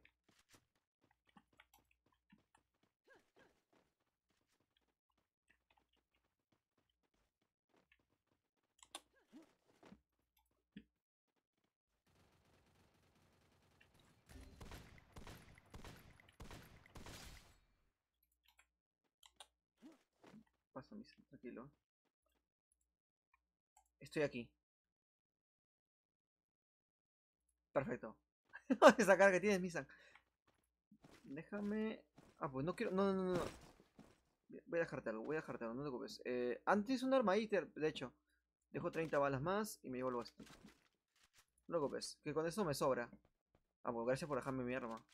Pasa, Misan, tranquilo. Estoy aquí. Perfecto. Esa cara que tienes, Misan. Déjame. Ah, pues no quiero. No, no, no, no. Voy a dejarte algo, no te preocupes. Antes un arma íter, de hecho. Dejo 30 balas más y me llevo el esto. No te preocupes, que con eso me sobra. Ah, pues gracias por dejarme mi arma.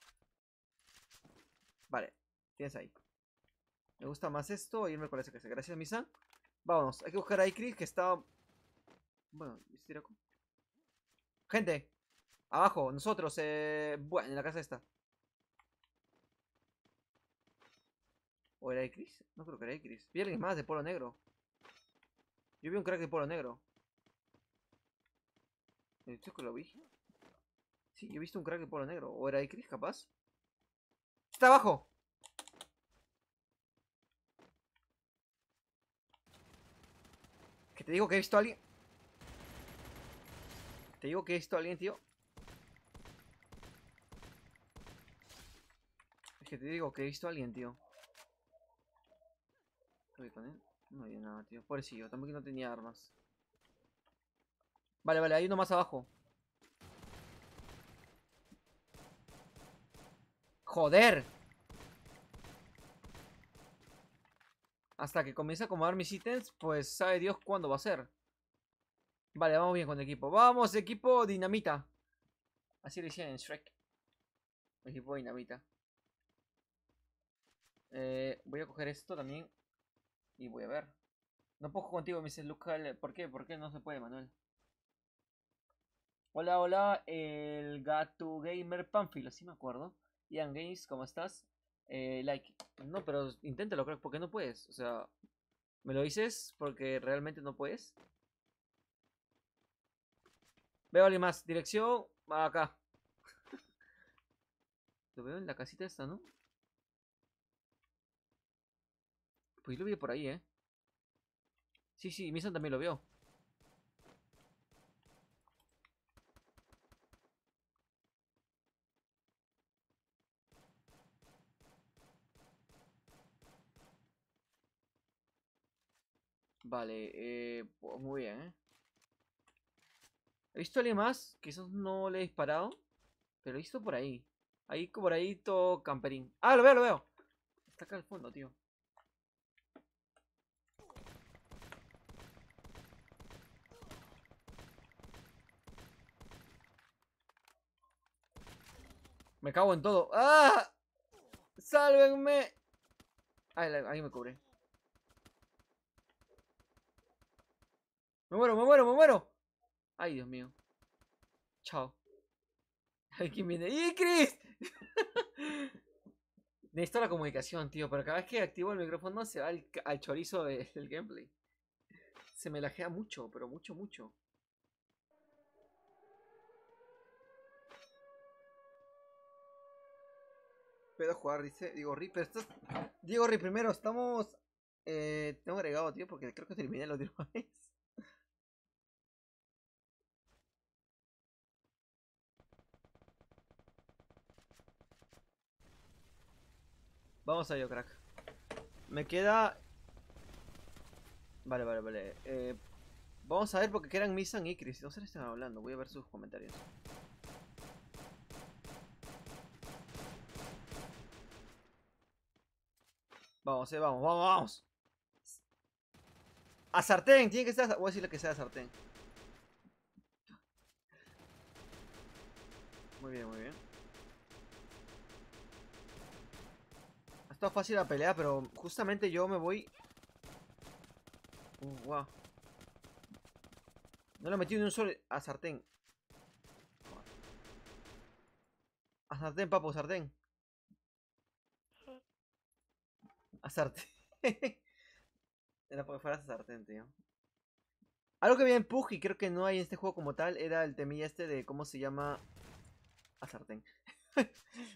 Vale, tienes ahí. Me gusta más esto e irme con ese que se. Gracias, Misan. Vámonos, hay que buscar a Ikris que está. Bueno, Tiraco. Gente, abajo, nosotros, bueno, en la casa esta. ¿O era Ikris? No creo que era Ikris. Vi a alguien más de polo negro. Yo vi un crack de polo negro. Esto que lo vi. Sí, yo he visto un crack de polo negro. ¿O era Ikris, capaz? ¡Está abajo! Que te digo que he visto a alguien. Te digo que he visto a alguien, tío. Es que te digo que he visto a alguien, tío. ¿Qué voy con él? No había nada, tío. Pobrecillo, tampoco no tenía armas. Vale, vale, hay uno más abajo. ¡Joder! Hasta que comience a acomodar mis ítems, pues sabe Dios cuándo va a ser. Vale, vamos bien con el equipo. ¡Vamos, equipo dinamita! Así le decían en Shrek. Equipo dinamita. Voy a coger esto también. Y voy a ver. No puedo jugar contigo, me dice Luke. ¿Por qué? ¿Por qué no se puede, Manuel? Hola, hola, el Gato Gamer Pánfilo, sí me acuerdo. Ian Games, ¿cómo estás? Like. No, pero inténtalo, creo, porque no puedes. O sea, ¿me lo dices porque realmente no puedes? Veo a alguien más. Dirección acá. Lo veo en la casita esta, ¿no? Pues lo vi por ahí, ¿eh? Sí, sí, Misan también lo vio. Vale, pues muy bien, ¿eh? He visto a alguien más, quizás no le he disparado, pero he visto por ahí. Ahí por ahí todo camperín. ¡Ah, lo veo, lo veo! Está acá al fondo, tío. Me cago en todo. ¡Ah! ¡Sálvenme! Ahí me cubre. ¡Me muero, me muero, me muero! Ay, Dios mío. Chao. Ay, ¿quién viene? ¡Y Chris! Necesito la comunicación, tío, pero cada vez que activo el micrófono se va al chorizo del gameplay. Se me lajea mucho, pero mucho, mucho. Puedo jugar, dice Diego Ri, pero estás... Diego Ri, primero, estamos... tengo agregado, tío, porque creo que terminé la última vez. Vamos a ello, crack. Me queda... Vale, vale, vale. Vamos a ver porque quedan Misan y Chris. No sé si están hablando, voy a ver sus comentarios. Vamos, vamos, vamos, vamos. A sartén, tiene que ser. Voy a decirle que sea sartén. Muy bien, muy bien. Ha estado fácil la pelea, pero justamente yo me voy. Wow. No lo he metido ni un solo. A sartén. A sartén, papo, sartén. A sartén. Era porque fuera a sartén, tío. Algo que había en Pug y creo que no hay en este juego como tal era el temilla este de. ¿Cómo se llama? A sartén.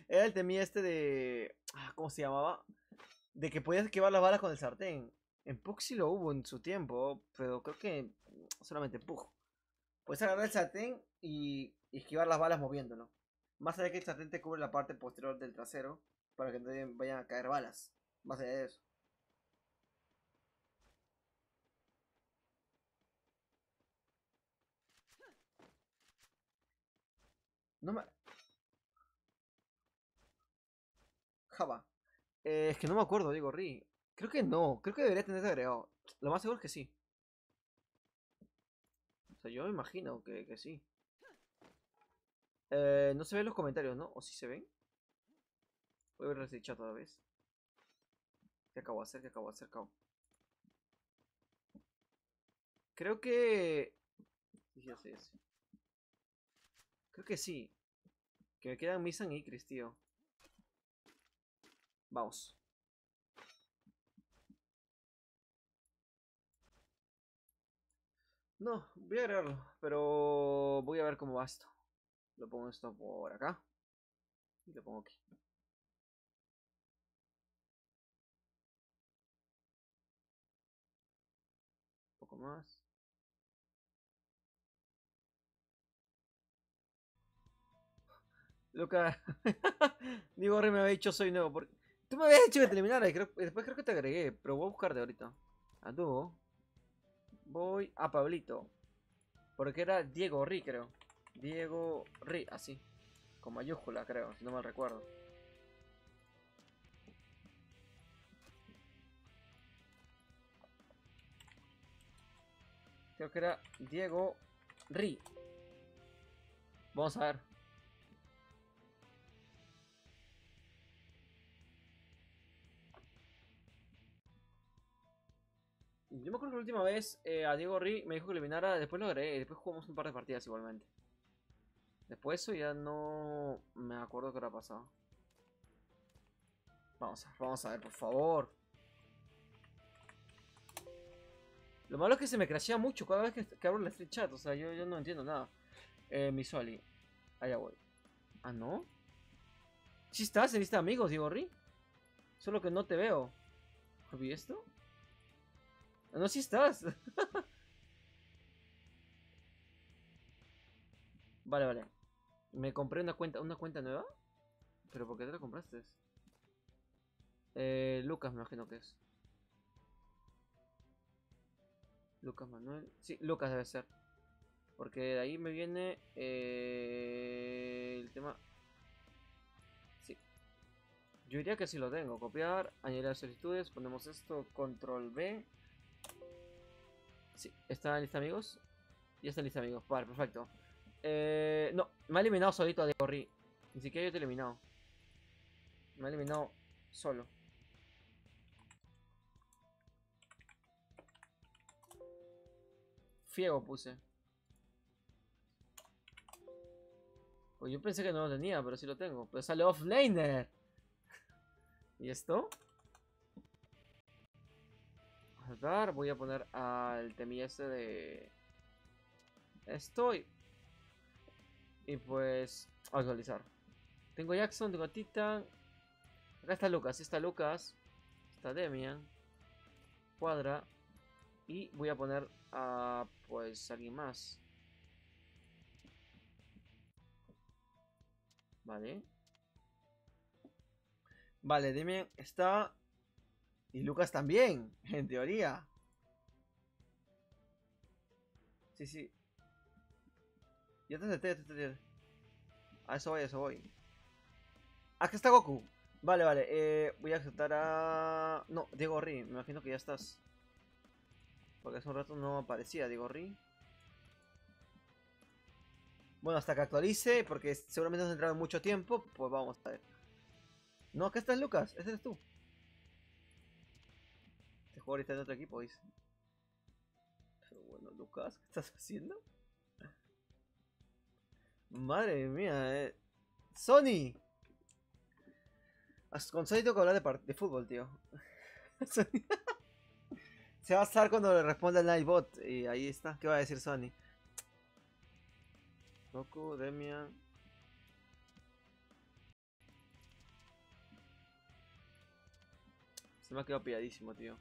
Era el temilla este de. ¿Cómo se llamaba? De que podías esquivar las balas con el sartén. En Pug sí lo hubo en su tiempo, pero creo que solamente en Pug. Puedes agarrar el sartén y esquivar las balas moviéndolo. Más allá que el sartén te cubre la parte posterior del trasero para que no te vayan a caer balas. Más allá de eso. No me. Java. Es que no me acuerdo, digo, Ri. Creo que no. Creo que debería tenerse agregado. Lo más seguro es que sí. O sea, yo me imagino que sí. No se ven los comentarios, ¿no? ¿O sí se ven? Voy a ver el chat otra vez. ¿Qué acabo de hacer? ¿Qué acabo de hacer? Creo que. Sí, sí, sí, sí. Creo que sí. Que me quedan Misan y Chris, tío. Vamos. No, voy a agregarlo. Pero voy a ver cómo va esto. Lo pongo esto por acá. Y lo pongo aquí. Un poco más. Luca. Digo, me había dicho soy nuevo. Tú me habías dicho que te eliminara y después creo que te agregué. Pero voy a buscarte ahorita. A tú. Voy a Pablito. Porque era Diego Ri, creo. Diego Ri, así. Con mayúscula, creo, si no mal recuerdo. Creo que era Diego Ri. Vamos a ver. Yo me acuerdo que la última vez a Diego Ri me dijo que eliminara, después lo agregué, y después jugamos un par de partidas igualmente. Después eso ya no me acuerdo qué habrá pasado. Vamos a ver, por favor. Lo malo es que se me crashea mucho cada vez que abro el street chat, o sea, yo no entiendo nada. Misoli. Allá voy. ¿Ah, no? ¿Sí estás en lista de amigos, Diego Ri? Solo que no te veo. ¿Vi esto? No, sí estás. Vale, vale. Me compré una cuenta nueva. ¿Pero por qué te la compraste? Lucas me imagino que es. Lucas Manuel. Sí, Lucas debe ser. Porque de ahí me viene el tema. Sí. Yo diría que sí lo tengo. Copiar, añadir las solicitudes. Ponemos esto, control B. Sí, está en lista amigos. Ya está en lista amigos. Vale, perfecto. No, me ha eliminado solito a Diego Ri. Ni siquiera yo te he eliminado. Me ha eliminado solo. Fiego puse. Pues yo pensé que no lo tenía, pero sí lo tengo. Pero sale offlaner. ¿Y esto? A ver, voy a poner al temilla este de... Estoy. Y pues... actualizar. Tengo Jackson, tengo Titan. Acá está Lucas, está Lucas. Está Demian. Cuadra. Y voy a poner a... pues alguien más. Vale. Vale, Demian está... Y Lucas también, en teoría. Sí, sí. Ya te acepté, ya te acepté. A eso voy, a eso voy. Aquí está Goku. Vale, vale. Voy a aceptar a... No, Diego Ri, me imagino que ya estás. Porque hace un rato no aparecía, digo, Ri. Bueno, hasta que actualice, porque seguramente has entrado mucho tiempo, pues vamos a ver. No, acá estás Lucas, ese eres tú. Este jugador está en otro equipo, dice. Pero bueno, Lucas, ¿qué estás haciendo? Madre mía, Sony. Con Sony tengo que hablar de fútbol, tío. Se va a estar cuando le responda el Nightbot. Y ahí está. ¿Qué va a decir Sony? Goku, Demian. Se me ha quedado pilladísimo, tío.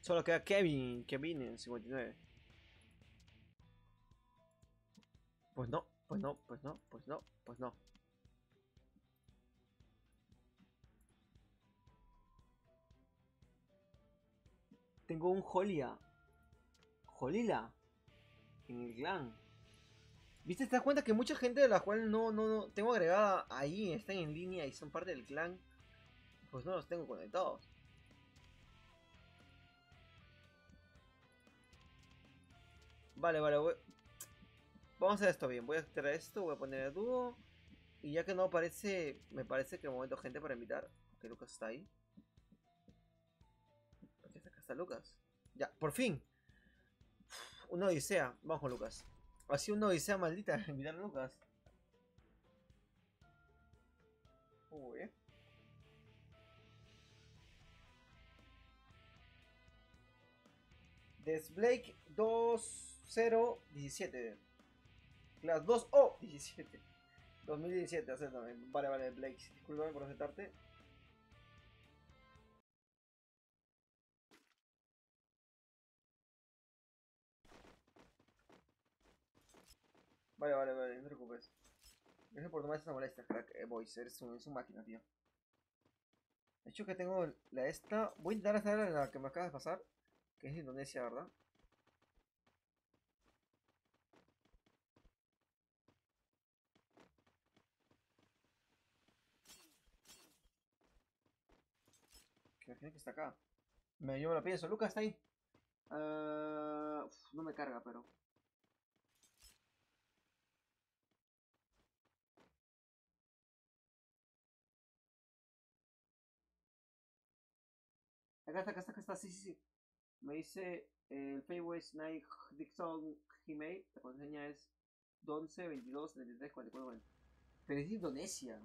Solo queda Kevin en 59. Pues no, pues no, pues no, pues no, pues no. Tengo un Jolia. Jolila. En el clan. ¿Viste? ¿Te das cuenta que mucha gente de la cual no tengo agregada ahí, están en línea y son parte del clan? Pues no los tengo conectados. Vale, vamos a hacer esto bien. Voy a hacer esto, voy a poner el dúo. Y ya que no aparece, me parece que es momento gente para invitar. Que Lucas está ahí. Porque acá está Lucas. Ya, por fin. Una odisea. Vamos con Lucas. Así una odisea maldita invitar a Lucas. Uy, Desblake 2017. Class 2O 17. 2017, acéptame. Vale, Blake. Disculpame por aceptarte. Vale, no te preocupes. Gracias por tomar esa molestia, crack. Voice, eres un máquina, tío. De hecho que tengo la esta. Voy a intentar hacer la que me acaba de pasar. Que es Indonesia, ¿verdad? Que imagino que está acá. Yo me lo pienso. Lucas está ahí. No me carga, pero. Acá está. Sí. Me dice el Fayway Snake Dixon Gmail. La contraseña es 11 22 33 44 40. Pero es de Indonesia.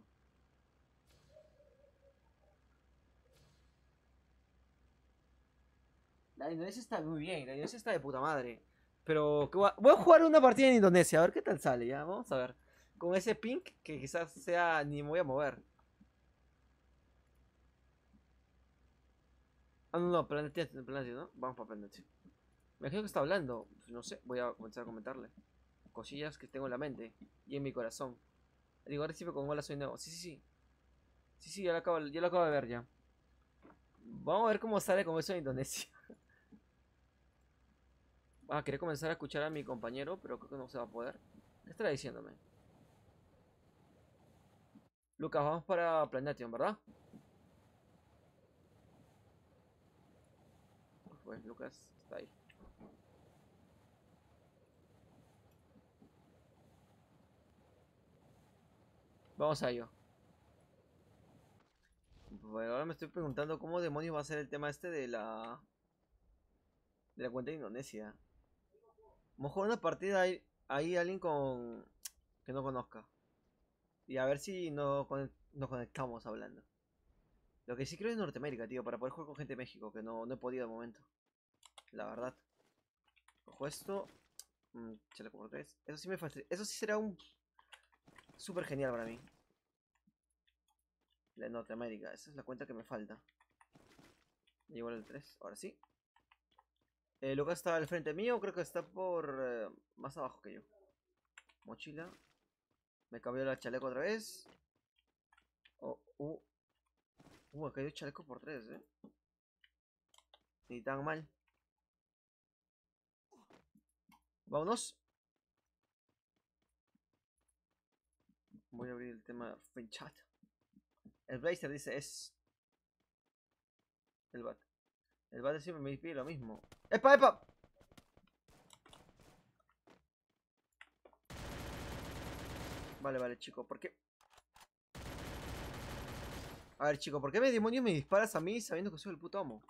La Indonesia está muy bien. La Indonesia está de puta madre. Pero voy a jugar una partida en Indonesia. A ver qué tal sale. Ya, vamos a ver. Con ese pink que quizás sea. Ni me voy a mover. Ah, no, Planetia, ¿no? Vamos para Planetia. Me imagino que está hablando. No sé, voy a comenzar a comentarle. Cosillas que tengo en la mente y en mi corazón. Digo, recibe con hola, soy nuevo. Sí. Sí, ya lo acabo de ver ya. Vamos a ver cómo sale con eso en Indonesia. Quería comenzar a escuchar a mi compañero, pero creo que no se va a poder. ¿Qué estará diciéndome? Lucas, vamos para Planation, ¿verdad? Pues Lucas está ahí. Vamos a ello. Bueno, ahora me estoy preguntando cómo demonios va a ser el tema este de la cuenta de Indonesia. Vamos a jugar una partida ahí alguien con que no conozca. Y a ver si nos conectamos hablando. Lo que sí creo es Norteamérica, tío, para poder jugar con gente de México, que no he podido de momento. La verdad. Cojo esto. Chaleco por 3. Eso sí me falta. Eso sí será un súper genial para mí. La de Norteamérica. Esa es la cuenta que me falta. Llegó el 3. Ahora sí. Lucas está al frente mío. Creo que está por más abajo que yo. Mochila. Me cambió el chaleco otra vez. Me cayó chaleco por 3, Ni tan mal. Vámonos. Voy a abrir el tema Chat. El Blazer dice es El bat. El bat siempre me pide lo mismo. ¡Epa, epa! Vale, vale, chico, ¿por qué? A ver, chico, ¿por qué demonios me disparas a mí sabiendo que soy el puto amo?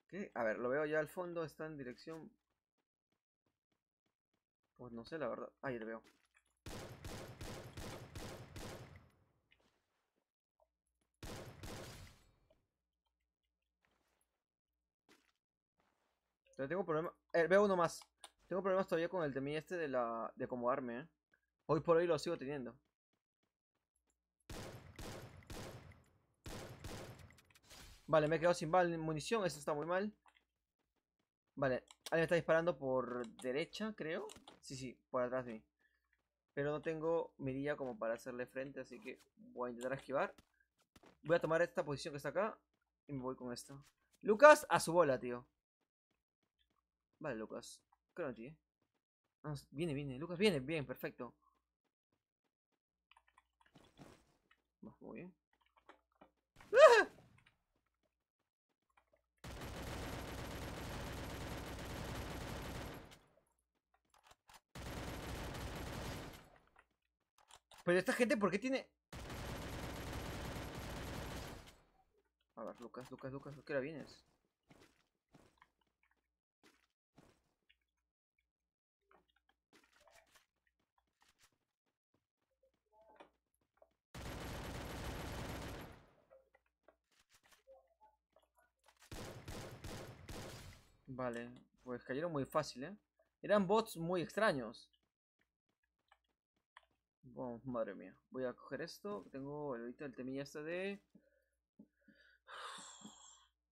¿Qué? A ver, lo veo ya al fondo, está en dirección... Pues no sé, la verdad. Ahí lo veo. Pero tengo problemas... veo uno más. Tengo problemas todavía con el temilla este de acomodarme, ¿eh? Hoy por hoy lo sigo teniendo. Vale, me he quedado sin munición, eso está muy mal. Vale, alguien está disparando por derecha, creo. Sí, sí, por atrás de mí. Pero no tengo mirilla como para hacerle frente, así que voy a intentar esquivar. Voy a tomar esta posición que está acá y me voy con esto. Lucas, a su bola, tío. Vale, Lucas. Creo en ti, ¿eh? Ah, viene, viene. Lucas, viene. Bien, perfecto. Muy bien. ¡Ah! Pero esta gente, ¿por qué tiene...? A ver, Lucas, Lucas, Lucas, ¿a qué hora vienes? Vale, pues cayeron muy fácil, ¿eh? Eran bots muy extraños. Bueno, madre mía. Voy a coger esto. Tengo ahorita el temilla este de...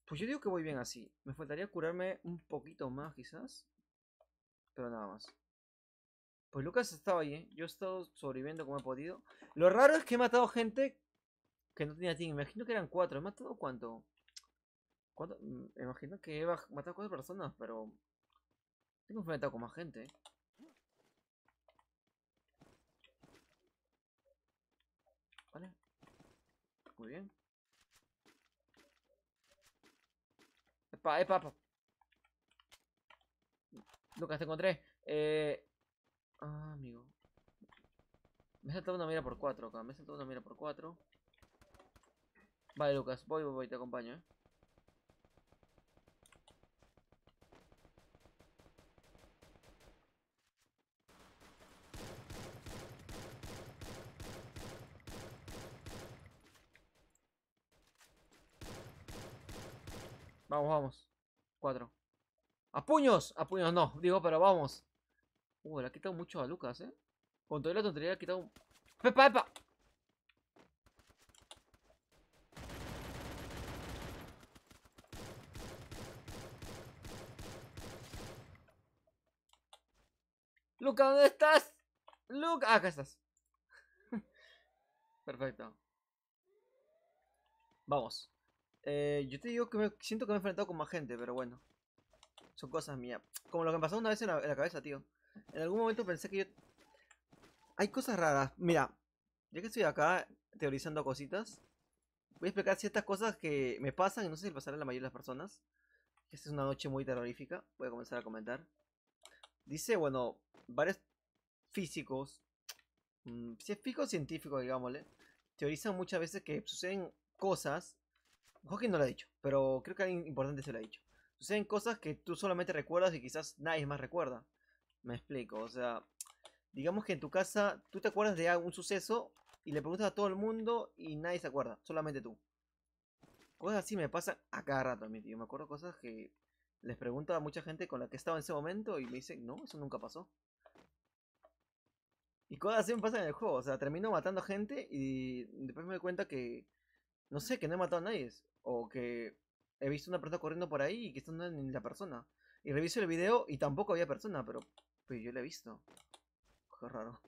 Pues yo digo que voy bien así. Me faltaría curarme un poquito más, quizás. Pero nada más. Pues Lucas estaba ahí, ¿eh? Yo he estado sobreviviendo como he podido. Lo raro es que he matado gente que no tenía team. Me imagino que eran 4. ¿He matado cuánto? Me imagino que he matado 4 personas, pero... Tengo enfrentado con más gente, ¿eh? Vale. Muy bien. Epa, epa, epa. Lucas, te encontré. Ah, amigo. Me he saltado una mira por 4 acá. Me he saltado una mira por 4. Vale, Lucas. Voy, te acompaño, ¿eh? Vamos, vamos. 4. ¡A puños! A puños no. Digo, pero vamos. Le ha quitado mucho a Lucas, ¿eh? Con toda la tontería le ha quitado... ¡Epa, epa! Lucas, ¿dónde estás? Lucas, acá estás. Perfecto. Vamos. Yo te digo que siento que me he enfrentado con más gente, pero bueno. Son cosas mías. Como lo que me pasó una vez en la cabeza, tío. En algún momento pensé que yo... Hay cosas raras. Mira, ya que estoy acá teorizando cositas, voy a explicar ciertas cosas que me pasan y no sé si pasará a la mayoría de las personas. Esta es una noche muy terrorífica. Voy a comenzar a comentar. Dice, bueno, varios físicos, físicos científicos, digámosle, teorizan muchas veces que suceden cosas. Hawking no lo ha dicho, pero creo que alguien importante se lo ha dicho. Suceden cosas que tú solamente recuerdas y quizás nadie más recuerda. Me explico, o sea, digamos que en tu casa tú te acuerdas de un suceso y le preguntas a todo el mundo y nadie se acuerda, solamente tú. Cosas así me pasan a cada rato a mí, tío. Me acuerdo cosas que les pregunto a mucha gente con la que estaba en ese momento y me dicen, no, eso nunca pasó. Y cosas así me pasan en el juego, o sea, termino matando gente y después me doy cuenta que, no sé, que no he matado a nadie. O que he visto una persona corriendo por ahí y que esto no es ni la persona. Y reviso el video y tampoco había persona, pero pues yo lo he visto. Qué raro.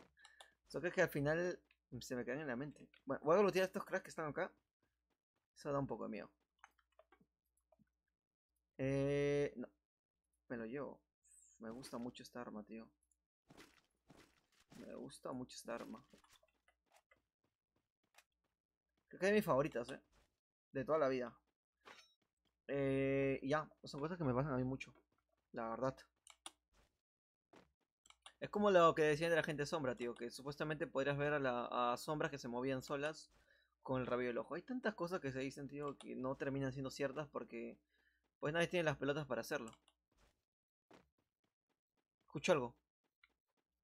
Eso creo que al final se me quedan en la mente. Bueno, voy a lootear a estos cracks que están acá. Eso da un poco de miedo. No, me lo llevo. Me gusta mucho esta arma, tío. Me gusta mucho esta arma. Creo que es de mis favoritas, de toda la vida. Y ya, son cosas que me pasan a mí mucho, la verdad. Es como lo que decían de la gente sombra, tío, que supuestamente podrías ver a sombras que se movían solas con el rabillo del ojo. Hay tantas cosas que se dicen, tío, que no terminan siendo ciertas porque pues nadie tiene las pelotas para hacerlo. Escucho algo.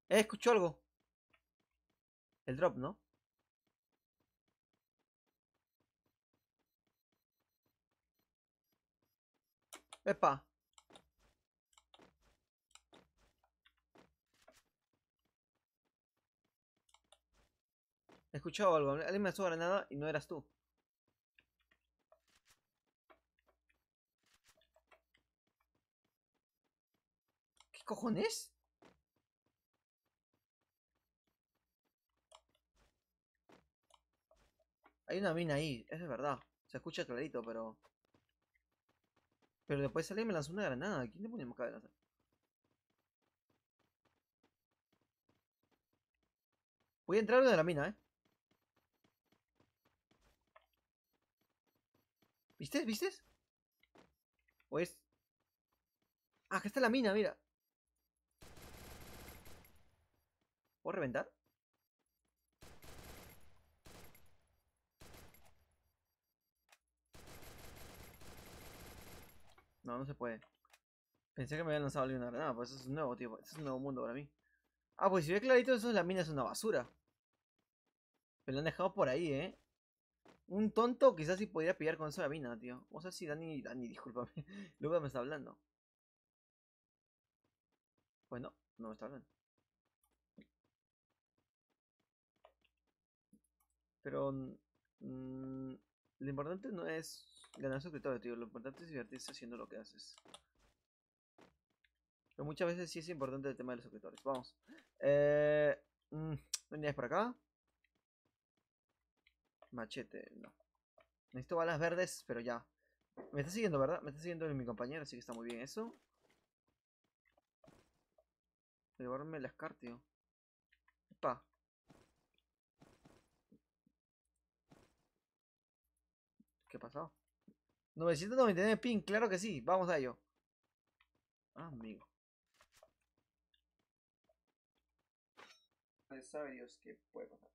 Escucho algo. El drop, ¿no? Epa. He escuchado algo. Alguien me lanzó granada y no eras tú. ¿Qué cojones? Hay una mina ahí, eso es verdad. Se escucha clarito, pero... Pero después alguien me lanzó una granada. ¿Quién le ponemos acá de lanzar? Voy a entrar a una de la mina, ¿Viste? ¿Viste? ¿O es...? Ah, acá está la mina, mira. ¿Puedo reventar? No, no se puede. Pensé que me habían lanzado alguna granada, pues eso es nuevo, tío. Eso es un nuevo mundo para mí. Ah, pues si ve clarito, eso es la mina, es una basura. Me lo han dejado por ahí, Un tonto quizás sí podría pillar con eso la mina, tío. O sea, si Dani, discúlpame. Luego me está hablando. Pues no me está hablando. Pero lo importante no es ganar suscriptores, tío. Lo importante es divertirse haciendo lo que haces. Pero muchas veces sí es importante el tema de los suscriptores. Vamos. ¿Venías por acá? Machete, no. Necesito balas verdes, pero ya. Me está siguiendo, ¿verdad? Me está siguiendo mi compañero, así que está muy bien eso. Voy a llevarme la SCAR, tío. Pa. ¿Qué pasó? 999 ping, claro que sí. Vamos a ello. Ah, amigo. Sabe Dios qué puede pasar.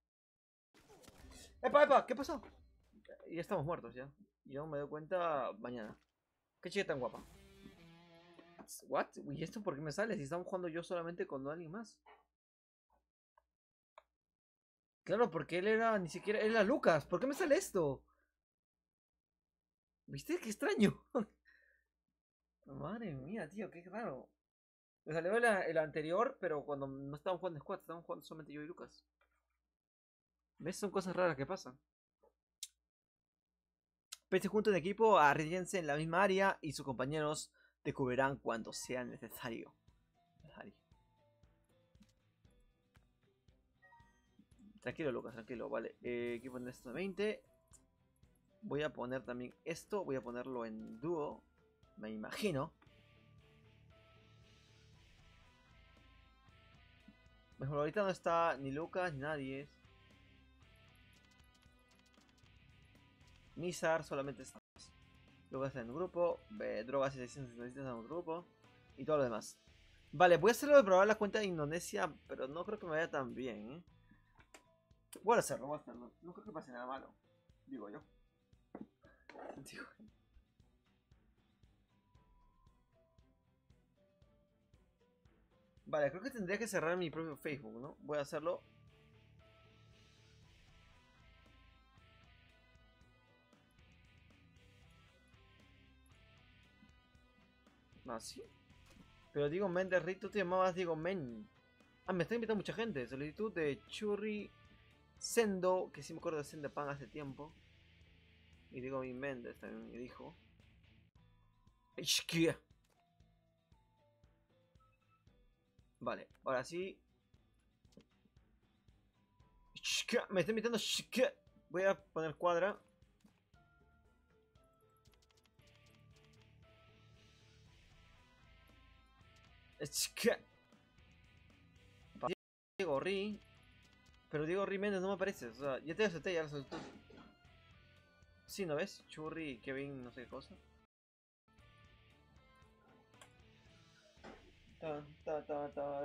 ¡Epa, epa! ¿Qué pasó? Ya estamos muertos ya. Y yo me doy cuenta mañana. Qué chica tan guapa. ¿What? ¿Y esto por qué me sale? Si estamos jugando yo solamente con alguien más. Claro, porque él era ni siquiera. Él era Lucas. ¿Por qué me sale esto? ¿Viste? Qué extraño. Madre mía, tío, qué raro. Me salió el anterior, pero cuando no estábamos jugando squad, estábamos jugando solamente yo y Lucas. ¿Ves? Son cosas raras que pasan. Pese junto en equipo, arríense en la misma área y sus compañeros te cubrirán cuando sea necesario. Tranquilo, Lucas, tranquilo, vale. Aquí poner esto de 20. Voy a poner también esto. Voy a ponerlo en dúo. Me imagino. Mejor ahorita no está ni Lucas ni nadie. Mizar solamente está. Lucas está en un grupo. Drogas y 660 en un grupo. Y todo lo demás. Vale, voy a hacerlo de probar la cuenta de Indonesia. Pero no creo que me vaya tan bien, Voy a hacerlo, voy a hacerlo. No creo que pase nada malo. Digo yo. Digo. Vale, creo que tendría que cerrar mi propio Facebook, ¿no? Voy a hacerlo. Ah, sí. Pero digo men de Rick, tú te llamabas Digo men. Ah, me está invitando mucha gente. Solicitud de Churri Sendo, que sí me acuerdo de Sendo Pan hace tiempo. Y digo mi Méndez también me dijo. Ishkia. Vale, ahora sí. Ishkia. Me está invitando Ishkia. Voy a poner cuadra. Ishkia. Diego Ri. Pero Diego Ri Méndez no me aparece. O sea, ya te acepté ya la solicitud. Sí, ¿no ves? Churri, Kevin, no sé qué cosa. Ta, ta, ta, ta,